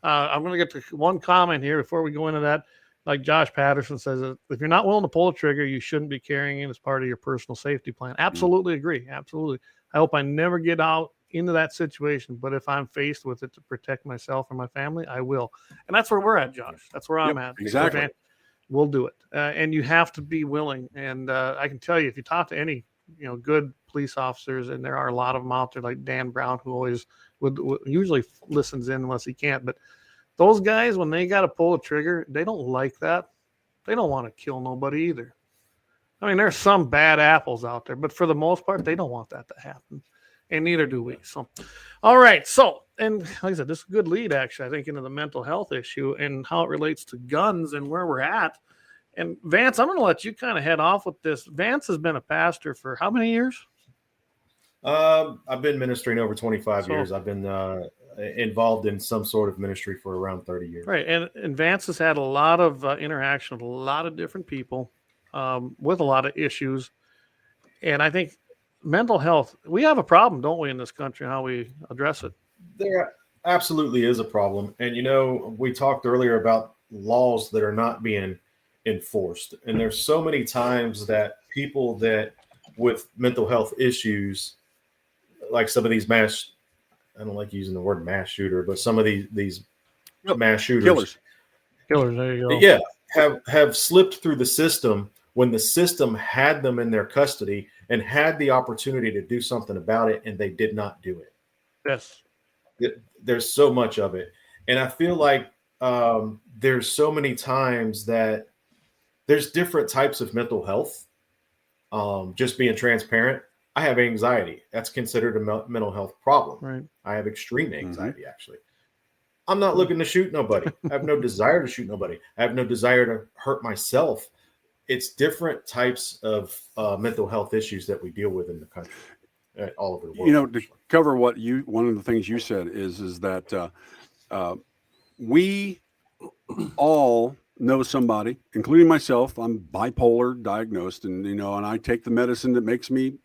I'm going to get to one comment here before we go into that. Like Josh Patterson says, if you're not willing to pull a trigger, you shouldn't be carrying it as part of your personal safety plan. Absolutely agree. Absolutely. I hope I never get out into that situation, but if I'm faced with it to protect myself and my family, I will. And that's where we're at, Josh. That's where I'm at. Exactly. We'll do it. And you have to be willing. And I can tell you, if you talk to any, good police officers, and there are a lot of them out there, like Dan Brown, who always would usually listens in unless he can't. But those guys, when they got to pull a trigger, they don't like that. They don't want to kill nobody either. I mean, there's some bad apples out there, but for the most part, they don't want that to happen. And neither do we. So, all right. So, and like I said, this is a good lead, actually, I think, into the mental health issue and how it relates to guns and where we're at. And Vance, I'm going to let you kind of head off with this. Vance has been a pastor for how many years? I've been ministering over 25 years. I've been involved in some sort of ministry for around 30 years. Right. And Vance has had a lot of interaction with a lot of different people with a lot of issues. And I think mental health, we have a problem, don't we, in this country, how we address it? There absolutely is a problem. And, we talked earlier about laws that are not being enforced. And there's so many times that people that with mental health issues, like some of these I don't like using the word mass shooter, but some of these mass shooters. Killers, there you go. Yeah, have slipped through the system when the system had them in their custody and had the opportunity to do something about it, and they did not do it. Yes. There's so much of it. And I feel like there's so many times that there's different types of mental health. Just being transparent, I have anxiety. That's considered a mental health problem. Right. I have extreme anxiety, actually. I'm not looking to shoot nobody. I have no desire to shoot nobody. I have no desire to hurt myself. It's different types of mental health issues that we deal with in the country, all over the world. To cover one of the things you said is that we all know somebody, including myself. I'm bipolar diagnosed, and and I take the medicine that makes me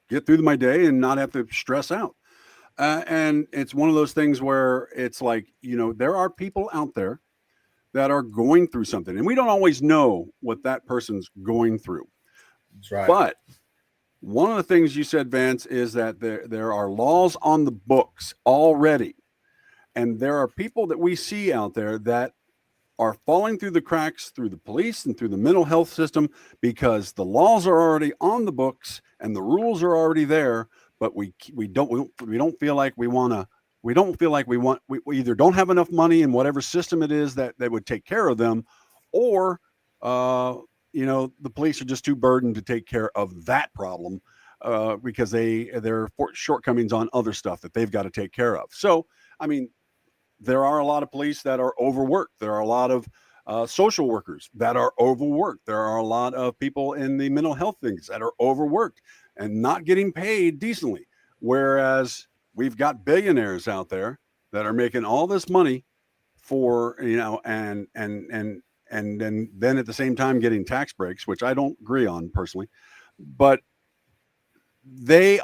get through my day and not have to stress out. And it's one of those things where it's like there are people out there that are going through something, and we don't always know what that person's going through. That's right. But one of the things you said, Vance, is that there are laws on the books already, and there are people that we see out there that are falling through the cracks through the police and through the mental health system because the laws are already on the books and the rules are already there, but we don't feel like we either don't have enough money in whatever system it is that would take care of them, or the police are just too burdened to take care of that problem because there are shortcomings on other stuff that they've got to take care of. So I mean, there are a lot of police that are overworked. There are a lot of social workers that are overworked. There are a lot of people in the mental health things that are overworked and not getting paid decently. Whereas we've got billionaires out there that are making all this money for, and then at the same time getting tax breaks, which I don't agree on personally, but the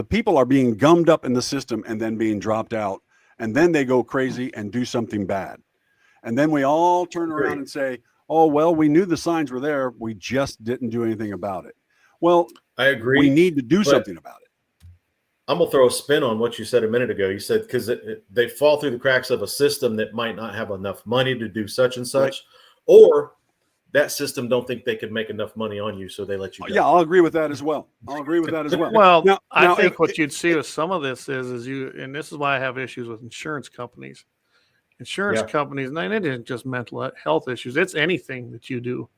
people are being gummed up in the system and then being dropped out, and then they go crazy and do something bad. And then we all turn around and say, oh, well, we knew the signs were there. We just didn't do anything about it. Well, I agree. We need to do something about it. I'm going to throw a spin on what you said a minute ago. You said because they fall through the cracks of a system that might not have enough money to do such and such, or that system don't think they could make enough money on you, so they let you go. Yeah, I'll agree with that as well. Well, now, I think what you'd see with some of this is and this is why I have issues with insurance companies. Insurance companies, and it isn't just mental health issues. It's anything that you do.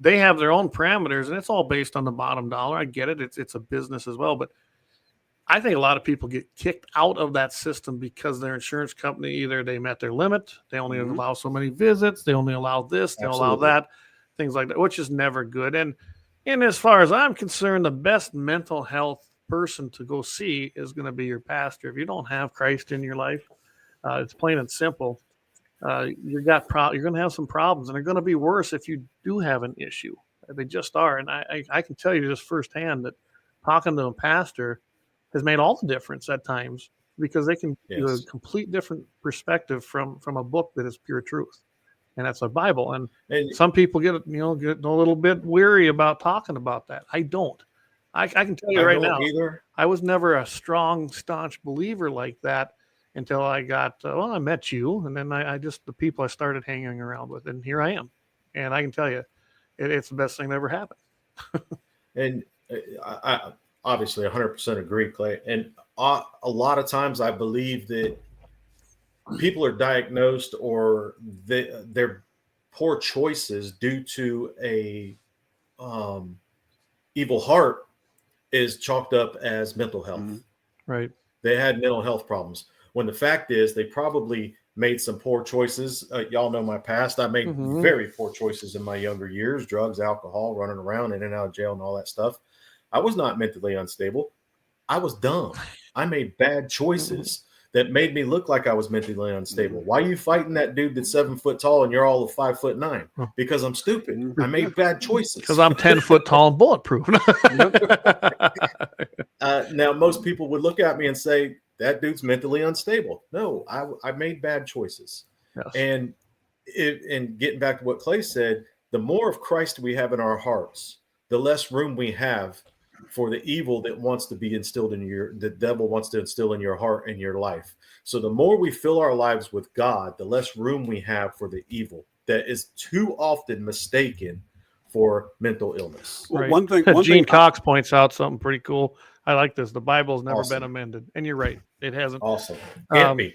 They have their own parameters, and it's all based on the bottom dollar. I get it. It's a business as well. But I think a lot of people get kicked out of that system because their insurance company, either they met their limit, they only allow so many visits, they only allow this, they allow that, things like that, which is never good. And as far as I'm concerned, the best mental health person to go see is going to be your pastor. If you don't have Christ in your life, it's plain and simple. You're going to have some problems, and they're going to be worse if you do have an issue. They just are. And I can tell you just firsthand that talking to a pastor has made all the difference at times, because they can give a complete different perspective from a book that is pure truth. And that's a Bible. And some people get a little bit weary about talking about that. I don't. I can tell you right now, I was never a strong, staunch believer like that until I got, I met you. And then I just, the people I started hanging around with, and here I am. And I can tell you, it's the best thing that ever happened. And I obviously 100% agree, Clay. And a lot of times I believe that people are diagnosed or their poor choices due to a evil heart is chalked up as mental health. Right. They had mental health problems, when the fact is they probably made some poor choices. Y'all know my past. I made very poor choices in my younger years: drugs, alcohol, running around in and out of jail and all that stuff. I was not mentally unstable. I was dumb. I made bad choices that made me look like I was mentally unstable. Why are you fighting that dude that's 7 foot tall and you're all of 5'9"? Because I'm stupid. I made bad choices. Because I'm 10 foot tall and bulletproof. Now, most people would look at me and say, that dude's mentally unstable. No, I made bad choices. Yes. And getting back to what Clay said, the more of Christ we have in our hearts, the less room we have for the evil that wants to be instilled in the devil wants to instill in your heart and your life. So the more we fill our lives with God, the less room we have for the evil that is too often mistaken for mental illness. Right. One thing Gene Cox points out something pretty cool. I like this. The Bible's never been amended. And you're right. It hasn't. Awesome. Can't be.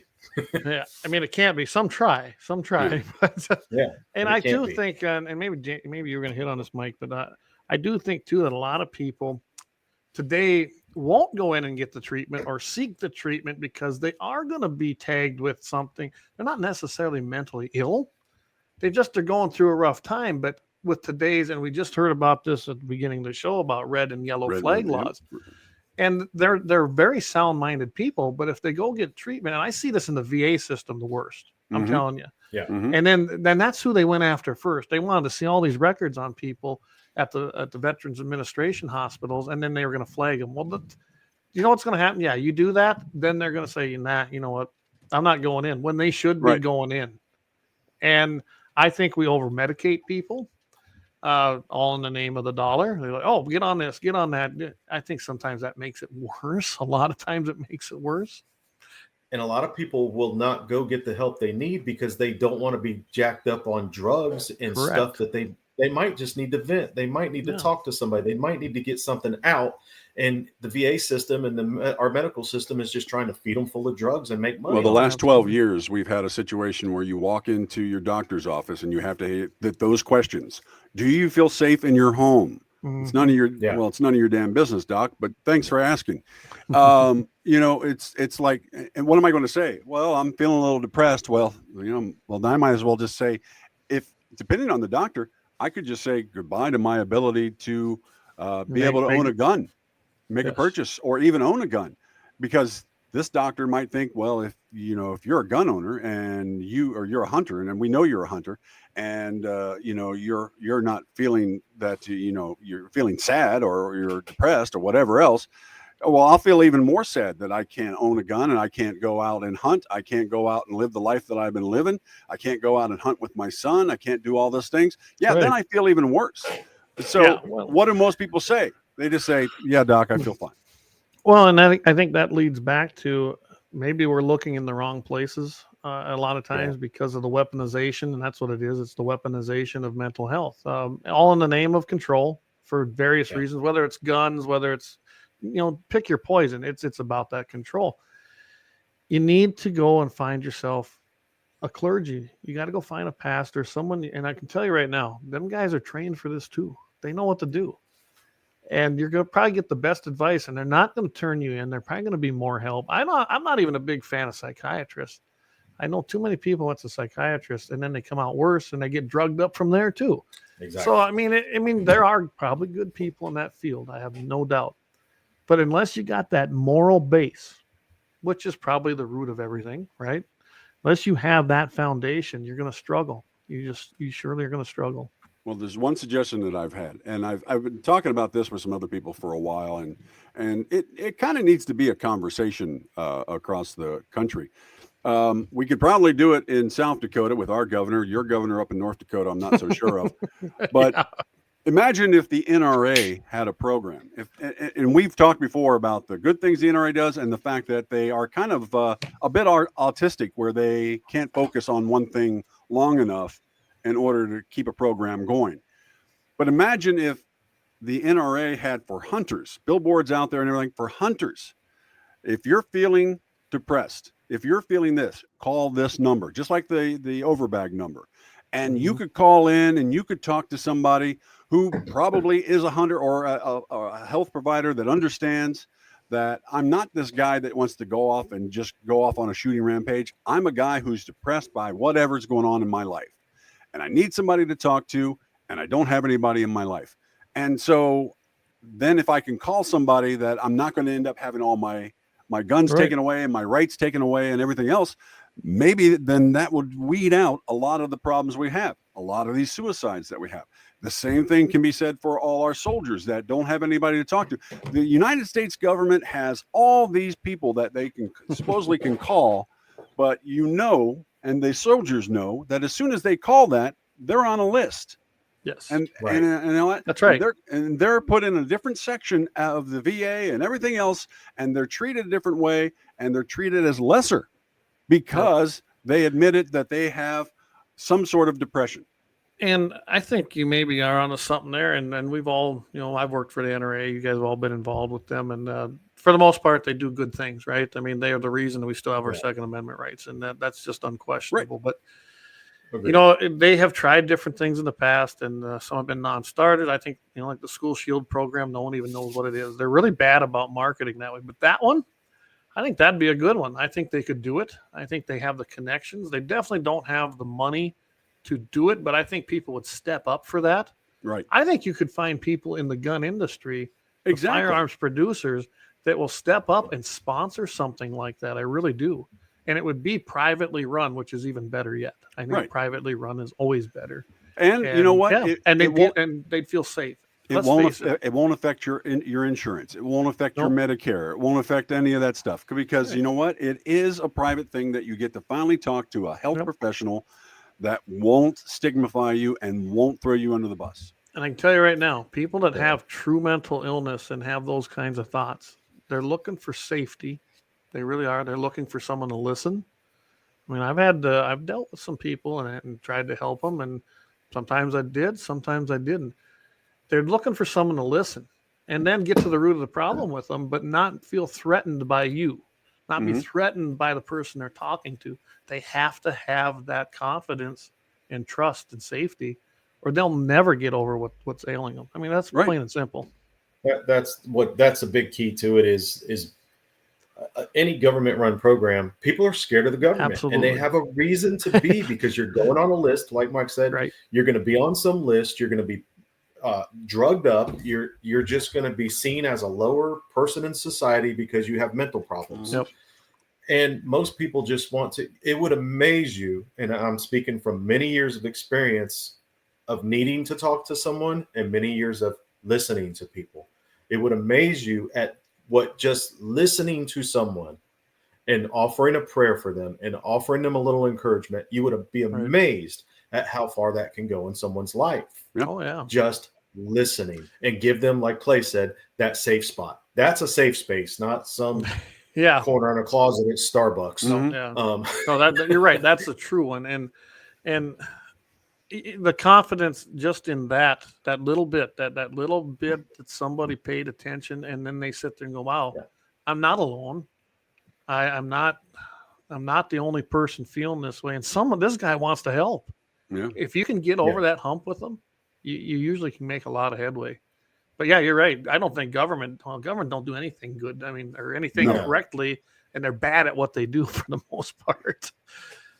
Yeah. I mean, it can't be. Some try. Yeah. And I do think, and maybe you're going to hit on this, Mike, but I do think too that a lot of people today won't go in and get the treatment or seek the treatment because they are going to be tagged with something. They're not necessarily mentally ill. They just are going through a rough time. But with today's, and we just heard about this at the beginning of the show about red and yellow flag laws. And they're very sound-minded people, but if they go get treatment, and I see this in the VA system the worst, I'm telling you. Yeah. And then that's who they went after first. They wanted to see all these records on people at the Veterans Administration hospitals, and then they were going to flag them. Well, you know what's going to happen? Yeah, you do that, then they're going to say, nah, you know what? I'm not going in, when they should be going in. And I think we over-medicate people. All in the name of the dollar. They're like, oh, get on this, get on that. I think sometimes that makes it worse. A lot of times it makes it worse. And a lot of people will not go get the help they need because they don't want to be jacked up on drugs and stuff that they might just need to vent. They might need to talk to somebody. They might need to get something out. And the VA system and our medical system is just trying to feed them full of drugs and make money. Well, the last 12 years, we've had a situation where you walk into your doctor's office and you have to hit those questions. Do you feel safe in your home? It's none of your well, it's none of your damn business, Doc. But thanks for asking. It's like, and what am I going to say? Well, I'm feeling a little depressed. Well, I might as well just say, if depending on the doctor, I could just say goodbye to my ability to be able to own a gun, make a purchase, or even own a gun, because this doctor might think, well, if you're a gun owner and you're a hunter, and we know you're a hunter, and you're not feeling that you're feeling sad or you're depressed or whatever else. Well, I'll feel even more sad that I can't own a gun and I can't go out and hunt. I can't go out and live the life that I've been living. I can't go out and hunt with my son. I can't do all those things. Yeah, then I feel even worse. So what do most people say? They just say, yeah, Doc, I feel fine. Well, and I think that leads back to maybe we're looking in the wrong places a lot of times because of the weaponization, and that's what it is. It's the weaponization of mental health, all in the name of control for various reasons, whether it's guns, whether it's, pick your poison. It's about that control. You need to go and find yourself a clergy. You got to go find a pastor, someone. And I can tell you right now, them guys are trained for this too. They know what to do. And you're going to probably get the best advice, and they're not going to turn you in. They're probably going to be more help. I'm not even a big fan of psychiatrists. I know too many people went to psychiatrists and then they come out worse and they get drugged up from there too. Exactly. So, I mean, there are probably good people in that field. I have no doubt. But unless you got that moral base, which is probably the root of everything, right? Unless you have that foundation, you're going to struggle. You surely are going to struggle. Well, there's one suggestion that I've had, and I've been talking about this with some other people for a while, and it kind of needs to be a conversation across the country. We could probably do it in South Dakota with our governor. Your governor up in North Dakota, I'm not so sure of. But imagine if the NRA had a program. And we've talked before about the good things the NRA does and the fact that they are kind of a bit autistic, where they can't focus on one thing long enough in order to keep a program going. But imagine if the NRA had for hunters, billboards out there and everything for hunters. If you're feeling depressed, if you're feeling this, call this number, just like the overbag number. And you could call in and you could talk to somebody who probably is a hunter or a health provider that understands that I'm not this guy that wants to go off and just go off on a shooting rampage. I'm a guy who's depressed by whatever's going on in my life. And I need somebody to talk to, and I don't have anybody in my life. And so then if I can call somebody that I'm not going to end up having all my guns taken away and my rights taken away and everything else, maybe then that would weed out a lot of the problems we have, a lot of these suicides that we have. The same thing can be said for all our soldiers that don't have anybody to talk to. The United States government has all these people that they can supposedly can call, but and the soldiers know that as soon as they call that, they're on a list. Yes. And you know what? That's right. They're put in a different section of the VA and everything else, and they're treated a different way, and they're treated as lesser because they admitted that they have some sort of depression. And I think you maybe are onto something there. And we've all, I've worked for the NRA. You guys have all been involved with them. And for the most part, they do good things, right? I mean, they are the reason that we still have our Second Amendment rights. And that's just unquestionable. Right. But, they have tried different things in the past, and some have been non-started. I think, like the School Shield program, no one even knows what it is. They're really bad about marketing that way. But that one, I think that'd be a good one. I think they could do it. I think they have the connections. They definitely don't have the money to do it, but I think people would step up for that. Right. I think you could find people in the gun industry, firearms producers, that will step up and sponsor something like that. I really do. And it would be privately run, which is even better yet. I think privately run is always better. And you know what? Yeah. They'd feel safe. It won't affect your insurance. It won't affect your Medicare. It won't affect any of that stuff, because you know what? It is a private thing that you get to finally talk to a health professional that won't stigmatize you and won't throw you under the bus. And I can tell you right now, people that have true mental illness and have those kinds of thoughts, they're looking for safety. They really are. They're looking for someone to listen. I mean, I've dealt with some people and tried to help them, and sometimes I did, sometimes I didn't. They're looking for someone to listen and then get to the root of the problem with them, but not feel threatened by you, not be threatened by the person they're talking to. They have to have that confidence and trust and safety or they'll never get over what's ailing them. I mean, that's Right. plain and simple. That's a big key to it is any government run program, people are scared of the government. Absolutely. And they have a reason to be, because you're going on a list, like Mike said, Right. you're going to be on some list, you're going to be drugged up, you're just going to be seen as a lower person in society because you have mental problems. Yep. And most people just want to, it would amaze you, and I'm speaking from many years of experience of needing to talk to someone and many years of listening to people. It would amaze you at what just listening to someone and offering a prayer for them and offering them a little encouragement, you would be amazed at how far that can go in someone's life. Yep. Oh yeah. Just listening and give them, like Clay said, that safe spot. That's a safe space, not some corner in a closet at Starbucks. Yeah. No, that you're right. That's the true one. And the confidence just in that little bit, that little bit that somebody paid attention, and then they sit there and go, wow, I'm not alone. I'm not the only person feeling this way. And this guy wants to help. Yeah. If you can get over that hump with them, you usually can make a lot of headway. But yeah, you're right. I don't think government don't do anything good. I mean, or anything correctly, and they're bad at what they do for the most part.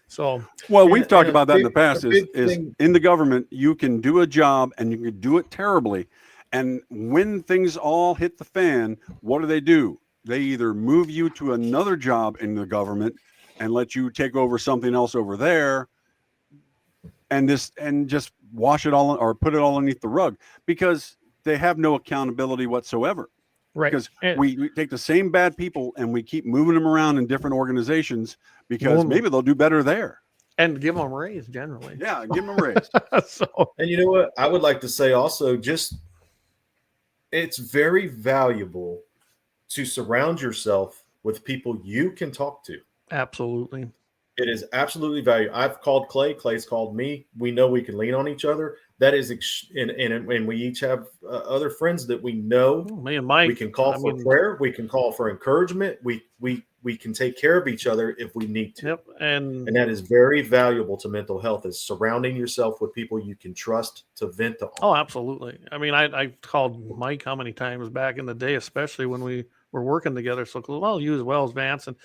So, well, we've talked about that in the past. Is in the government, you can do a job and you can do it terribly, and when things all hit the fan, what do? They either move you to another job in the government and let you take over something else over there, and just wash it all or put it all underneath the rug, because they have no accountability whatsoever. Right. Because we take the same bad people and we keep moving them around in different organizations because maybe they'll do better there. And give them a raise generally. Yeah, give them a raise. And you know what? I would like to say also, it's very valuable to surround yourself with people you can talk to. Absolutely. It is absolutely valuable. I've called Clay. Clay's called me. We know we can lean on each other. That is, and we each have other friends that we know. Me and Mike. We can call for prayer. We can call for encouragement. We can take care of each other if we need to. Yep. And that is very valuable to mental health, is surrounding yourself with people you can trust to vent to. Oh, absolutely. I mean, I called Mike how many times back in the day, especially when we were working together so close. Well, you as well as Vance, and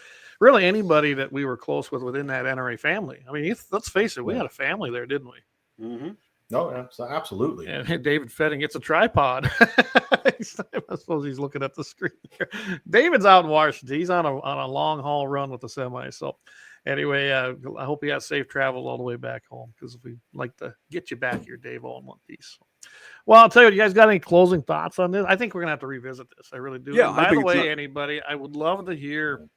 really anybody that we were close with within that NRA family. I mean, let's face it, we had a family there, didn't we? Mm-hmm. No, absolutely. And David Fetting gets a tripod. I suppose he's looking at the screen here. David's out in Washington. He's on a long haul run with the semi. So anyway, I hope he has safe travel all the way back home, because we'd like to get you back here, Dave, all in one piece. Well, I'll tell you, you guys got any closing thoughts on this? I think we're going to have to revisit this. I really do. Yeah, by the way, anybody, I would love to hear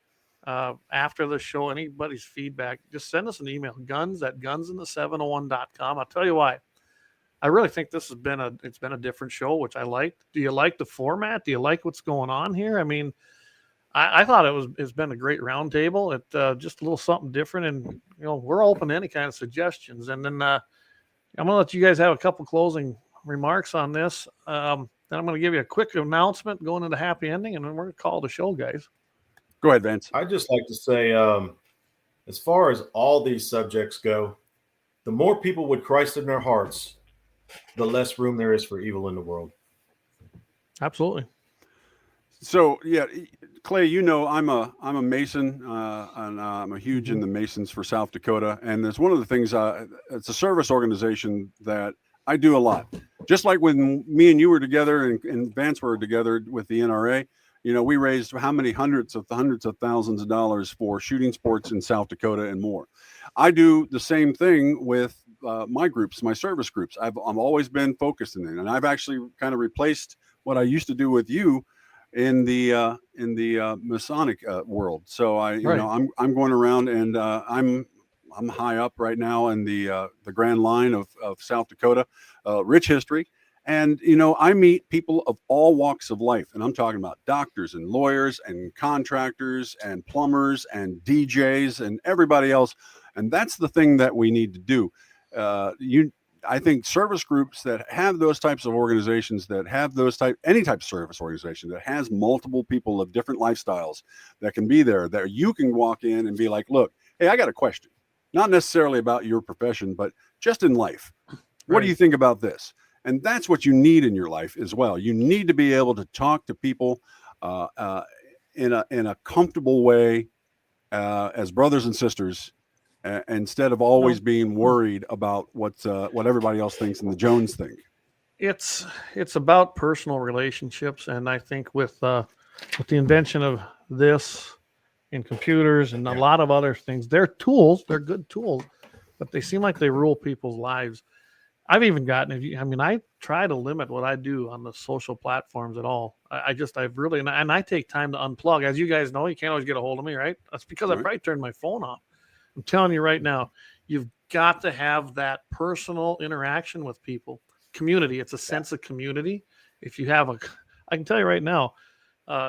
after the show anybody's feedback. Just send us an email, guns@gunsinthe701.com. I'll tell you why. I really think this has been a different show, which I liked. Do you like the format? Do you like what's going on here? I mean, I thought it's been a great roundtable. It just a little something different, and we're open to any kind of suggestions. And then I'm gonna let you guys have a couple closing remarks on this. Then I'm gonna give you a quick announcement going into happy ending, and then we're gonna call the show, guys. Go ahead, Vance. I'd just like to say, as far as all these subjects go, the more people with Christ in their hearts, the less room there is for evil in the world. Absolutely. So yeah, Clay, I'm a Mason, and I'm a huge in the Masons for South Dakota, and it's one of the things. It's a service organization that I do a lot. Just like when me and you were together and Vance were together with the NRA, we raised how many hundreds of thousands of dollars for shooting sports in South Dakota and more. I do the same thing with my groups, my service groups. I've always been focused in it, and I've actually kind of replaced what I used to do with you in the Masonic world. So I'm going around, and I'm high up right now in the Grand Line of South Dakota, rich history. And, I meet people of all walks of life, and I'm talking about doctors and lawyers and contractors and plumbers and DJs and everybody else. And that's the thing that we need to do. I think service groups that have those types of organizations, that have any type of service organization that has multiple people of different lifestyles that can be there, that you can walk in and be like, look, hey, I got a question. Not necessarily about your profession, but just in life. What do you think about this? And that's what you need in your life as well. You need to be able to talk to people in a comfortable way as brothers and sisters, instead of always being worried about what everybody else thinks and the Jones think. It's about personal relationships, and I think with the invention of this and computers and a lot of other things, they're tools. They're good tools, but they seem like they rule people's lives. I've even gotten, I try to limit what I do on the social platforms at all. I've really, and I take time to unplug. As you guys know, you can't always get a hold of me, right? That's because I probably turned my phone off. I'm telling you right now, you've got to have that personal interaction with people. Community. It's a sense of community. If you have I can tell you right now,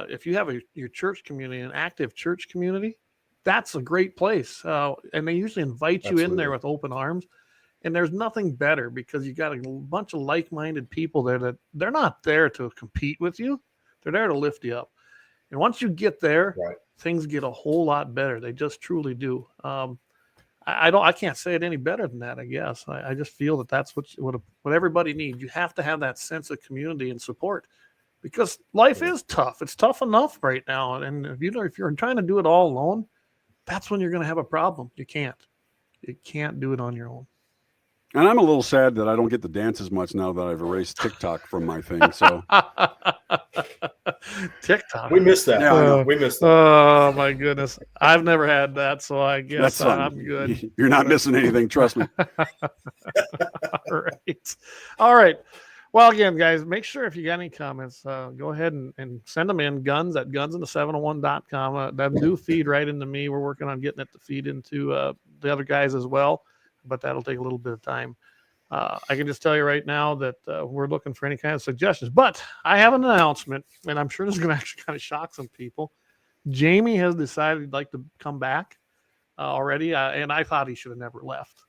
if you have your church community, an active church community, that's a great place. And they usually invite you in there with open arms. And there's nothing better because you got a bunch of like-minded people there that they're not there to compete with you. They're there to lift you up. And once you get there, things get a whole lot better. They just truly do. I can't say it any better than that, I guess. I just feel that that's what everybody needs. You have to have that sense of community and support because life is tough. It's tough enough right now. And if you're trying to do it all alone, that's when you're going to have a problem. You can't do it on your own. And I'm a little sad that I don't get to dance as much now that I've erased TikTok from my thing. So TikTok, we missed that. Yeah, we missed that. Oh my goodness, I've never had that, so I guess I'm good. You're not missing anything, trust me. All right. Well, again, guys, make sure if you got any comments, go ahead and send them in. guns@guns-and-the701.com. That new feed right into me. We're working on getting it to feed into the other guys as well, but that'll take a little bit of time. I can just tell you right now that we're looking for any kind of suggestions. But I have an announcement, and I'm sure this is going to actually kind of shock some people. Jamie has decided he'd like to come back already, and I thought he should have never left.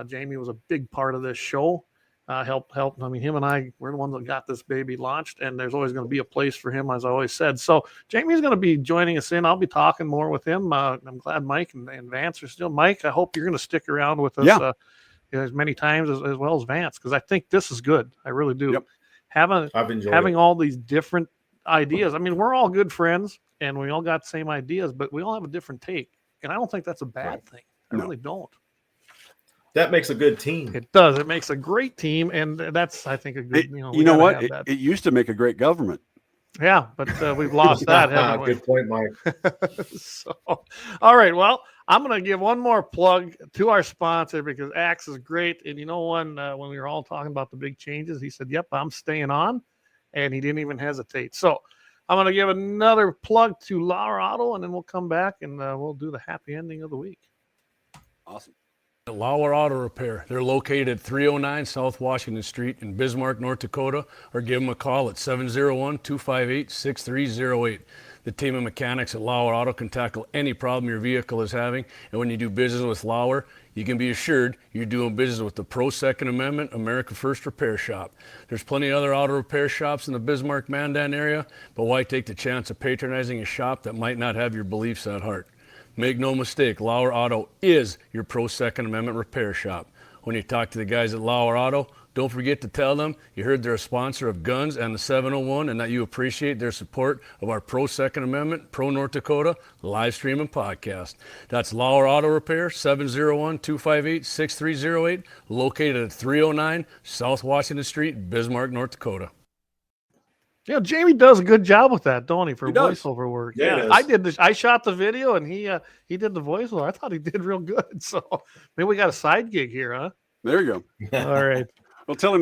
Jamie was a big part of this show. Helped. I mean, him and I, we're the ones that got this baby launched, and there's always going to be a place for him, as I always said. So Jamie's going to be joining us in. I'll be talking more with him. I'm glad Mike and Vance are still. Mike, I hope you're going to stick around with us as many times as well as Vance, because I think this is good. I really do. Yep. Having all these different ideas. I mean, we're all good friends, and we all got the same ideas, but we all have a different take, and I don't think that's a bad thing. I really don't. That makes a good team. It does. It makes a great team, and that's, I think, a good. You know what? It used to make a great government. Yeah, but we've lost that, haven't we? Good point, Mike. So, all right. Well, I'm going to give one more plug to our sponsor because Axe is great. And you know, when we were all talking about the big changes, he said, "Yep, I'm staying on," and he didn't even hesitate. So, I'm going to give another plug to Lauer Auto, and then we'll come back and we'll do the happy ending of the week. Awesome. LAUER Auto Repair. They're located at 309 South Washington Street in Bismarck, North Dakota, or give them a call at 701-258-6308. The team of mechanics at LAUER Auto can tackle any problem your vehicle is having, and when you do business with LAUER, you can be assured you're doing business with the Pro Second Amendment America First Repair Shop. There's plenty of other auto repair shops in the Bismarck-Mandan area, but why take the chance of patronizing a shop that might not have your beliefs at heart? Make no mistake, LAUER Auto is your Pro Second Amendment repair shop. When you talk to the guys at LAUER Auto, don't forget to tell them you heard they're a sponsor of Guns and the 701 and that you appreciate their support of our Pro Second Amendment, Pro North Dakota live stream and podcast. That's LAUER Auto Repair, 701-258-6308, located at 309 South Washington Street, Bismarck, North Dakota. Yeah, Jamie does a good job with that, don't he? For voiceover work. Yeah, I did this. I shot the video, and he did the voiceover. I thought he did real good. So maybe we got a side gig here, huh? There you go. All right. Well, tell him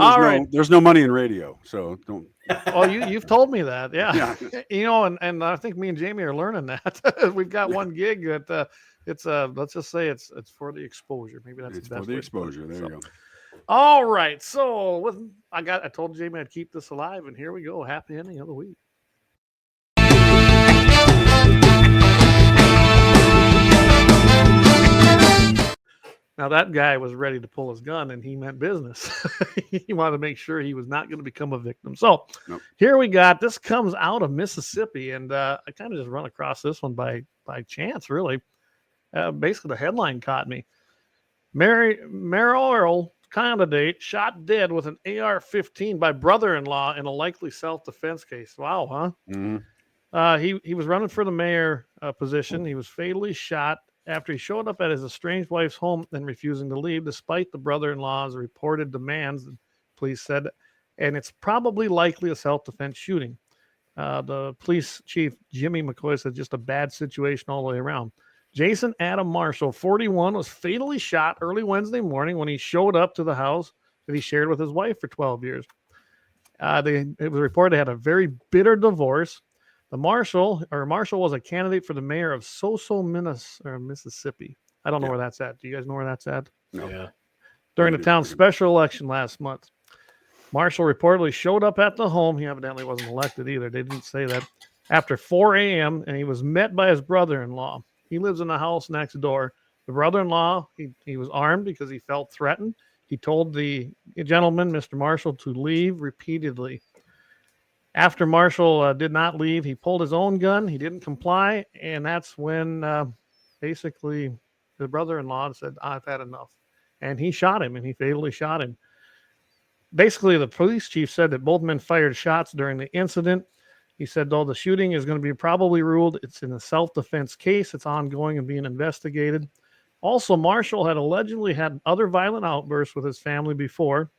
there's no money in radio, so don't. Oh, you've told me that. Yeah. You know, and I think me and Jamie are learning that. We've got one gig that it's let's just say it's for the exposure. Maybe that's the best for the exposure. There you go. All right. So I told Jamie I'd keep this alive, and here we go. Happy ending of the week. Now that guy was ready to pull his gun, and he meant business. He wanted to make sure he was not going to become a victim. So Here we got, this comes out of Mississippi, and I kind of just run across this one by chance, really. Basically, the headline caught me. Mayoral candidate shot dead with an AR-15 by brother-in-law in a likely self-defense case. Wow, huh? Mm-hmm. He was running for the mayor position. He was fatally shot after he showed up at his estranged wife's home and refusing to leave, despite the brother-in-law's reported demands, the police said, and it's probably likely a self-defense shooting. The police chief, Jimmy McCoy, said just a bad situation all the way around. Jason Adam Marshall, 41, was fatally shot early Wednesday morning when he showed up to the house that he shared with his wife for 12 years. It was reported they had a very bitter divorce. Marshall was a candidate for the mayor of Soso, Mississippi. I don't know where that's at. Do you guys know where that's at? No. Yeah. During the town's special election last month, Marshall reportedly showed up at the home. He evidently wasn't elected either. They didn't say that. After 4 a.m., and he was met by his brother-in-law. He lives in the house next door. The brother-in-law, he was armed because he felt threatened. He told the gentleman, Mr. Marshall, to leave repeatedly. After Marshall did not leave, he pulled his own gun. He didn't comply, and that's when basically the brother-in-law said, I've had enough. And he shot him, and he fatally shot him. Basically, the police chief said that both men fired shots during the incident. He said, though the shooting is going to be probably ruled, it's in a self-defense case. It's ongoing and being investigated. Also, Marshall had allegedly had other violent outbursts with his family before.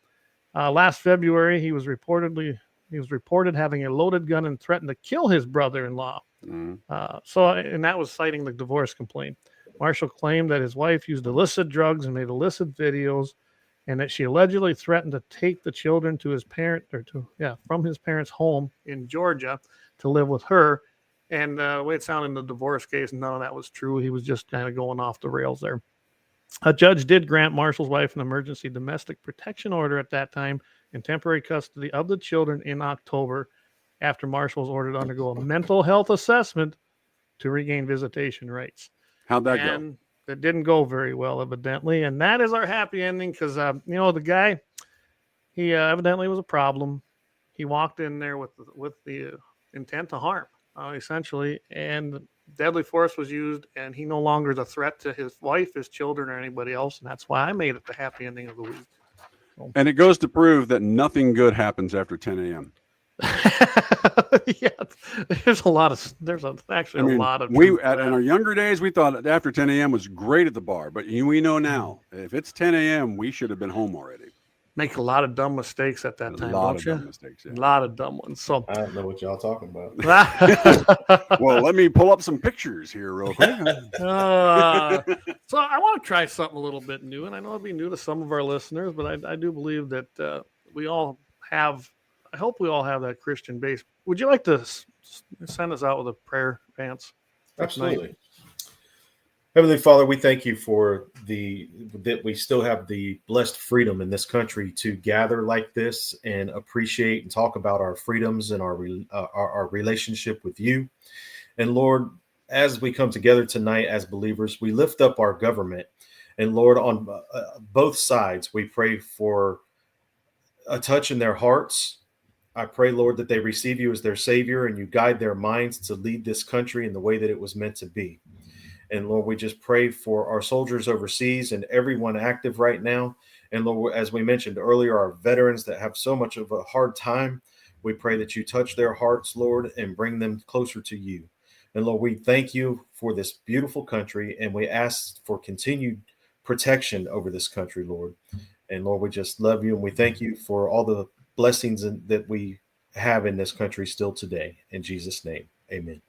Last February, he was reported having a loaded gun and threatened to kill his brother-in-law. Mm-hmm. And that was citing the divorce complaint. Marshall claimed that his wife used illicit drugs and made illicit videos, and that she allegedly threatened to take the children to his from his parents' home in Georgia to live with her. And the way it sounded in the divorce case, none of that was true. He was just kind of going off the rails there. A judge did grant Marshall's wife an emergency domestic protection order at that time and temporary custody of the children in October after Marshall was ordered to undergo a mental health assessment to regain visitation rights. How'd that go? And it didn't go very well, evidently. And that is our happy ending because, the guy, he evidently was a problem. He walked in there with the intent to harm, essentially. And deadly force was used, and he no longer is a threat to his wife, his children, or anybody else. And that's why I made it the happy ending of the week. And it goes to prove that nothing good happens after 10 a.m. Yeah, there's a lot of we in our younger days we thought that after 10 a.m. was great at the bar, but we know now if it's 10 a.m. we should have been home already. Make a lot of dumb mistakes at that time, don't you? Mistakes, yeah. A lot of dumb ones. So I don't know what y'all talking about. Well, let me pull up some pictures here real quick. So I want to try something a little bit new, and I know it'll be new to some of our listeners, but I do believe that we all have. I hope we all have that Christian base. Would you like to send us out with a prayer, Vance? Absolutely. Heavenly Father, we thank you for that we still have the blessed freedom in this country to gather like this and appreciate and talk about our freedoms and our relationship with you. And Lord, as we come together tonight as believers, we lift up our government. And Lord, on both sides, we pray for a touch in their hearts. I pray, Lord, that they receive you as their Savior and you guide their minds to lead this country in the way that it was meant to be. And Lord, we just pray for our soldiers overseas and everyone active right now. And Lord, as we mentioned earlier, our veterans that have so much of a hard time, we pray that you touch their hearts, Lord, and bring them closer to you. And Lord, we thank you for this beautiful country, and we ask for continued protection over this country, Lord. And Lord, we just love you, and we thank you for all the blessings that we have in this country still today. In Jesus' name, amen.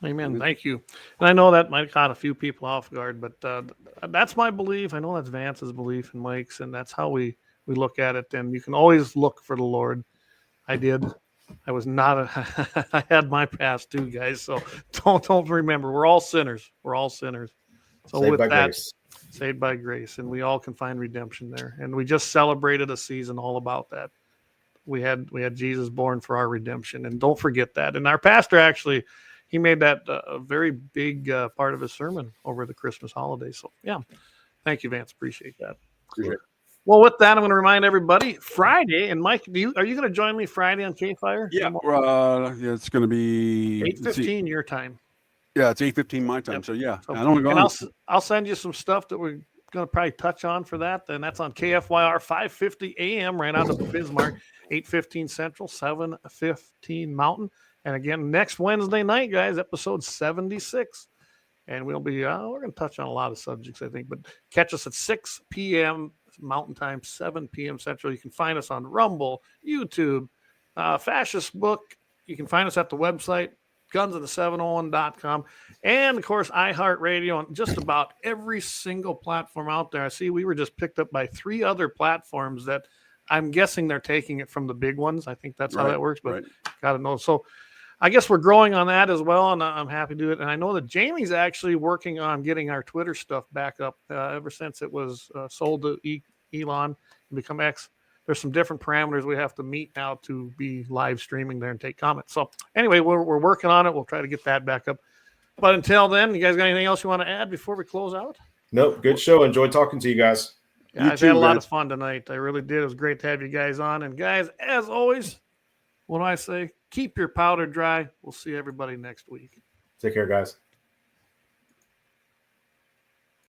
Amen. Thank you. And I know that might caught a few people off guard, but that's my belief. I know that's Vance's belief and Mike's, and that's how we look at it. And you can always look for the Lord. I did. I was not I had my past too, guys. So don't remember. We're all sinners. We're all sinners. So Saved with by that, grace. Saved by grace, and we all can find redemption there. And we just celebrated a season all about that. We had Jesus born for our redemption, and don't forget that. And our pastor actually, he made that a very big part of his sermon over the Christmas holidays. So yeah, thank you, Vance. Appreciate that. Appreciate it. Well, with that, I'm going to remind everybody Friday, and Mike, are you going to join me Friday on K-Fire? Yeah, it's going to be 8:15 your time. Yeah, it's 8:15 my time. Yep. So yeah, So, I don't go. And I'll send you some stuff that we're going to probably touch on for that. And that's on KFYR 550 AM right out of Bismarck, 8:15 Central, 7:15 Mountain. And again, next Wednesday night, guys, episode 76. And we'll be, we're going to touch on a lot of subjects, I think, but catch us at 6 p.m. Mountain Time, 7 p.m. Central. You can find us on Rumble, YouTube, Fascist Book. You can find us at the website, GunsOf701.com, and of course, iHeartRadio on just about every single platform out there. I see we were just picked up by 3 other platforms that I'm guessing they're taking it from the big ones. I think that's how that works, but got to know. So I guess we're growing on that as well, and I'm happy to do it. And I know that Jamie's actually working on getting our Twitter stuff back up ever since it was sold to Elon and become X. There's some different parameters we have to meet now to be live streaming there and take comments. So anyway, we're working on it. We'll try to get that back up. But until then, you guys got anything else you want to add before we close out? Nope. Good show. Enjoyed talking to you guys. Yeah, I've had a lot of fun tonight. I really did. It was great to have you guys on. And guys, as always, what do I say? Keep your powder dry. We'll see everybody next week. Take care, guys.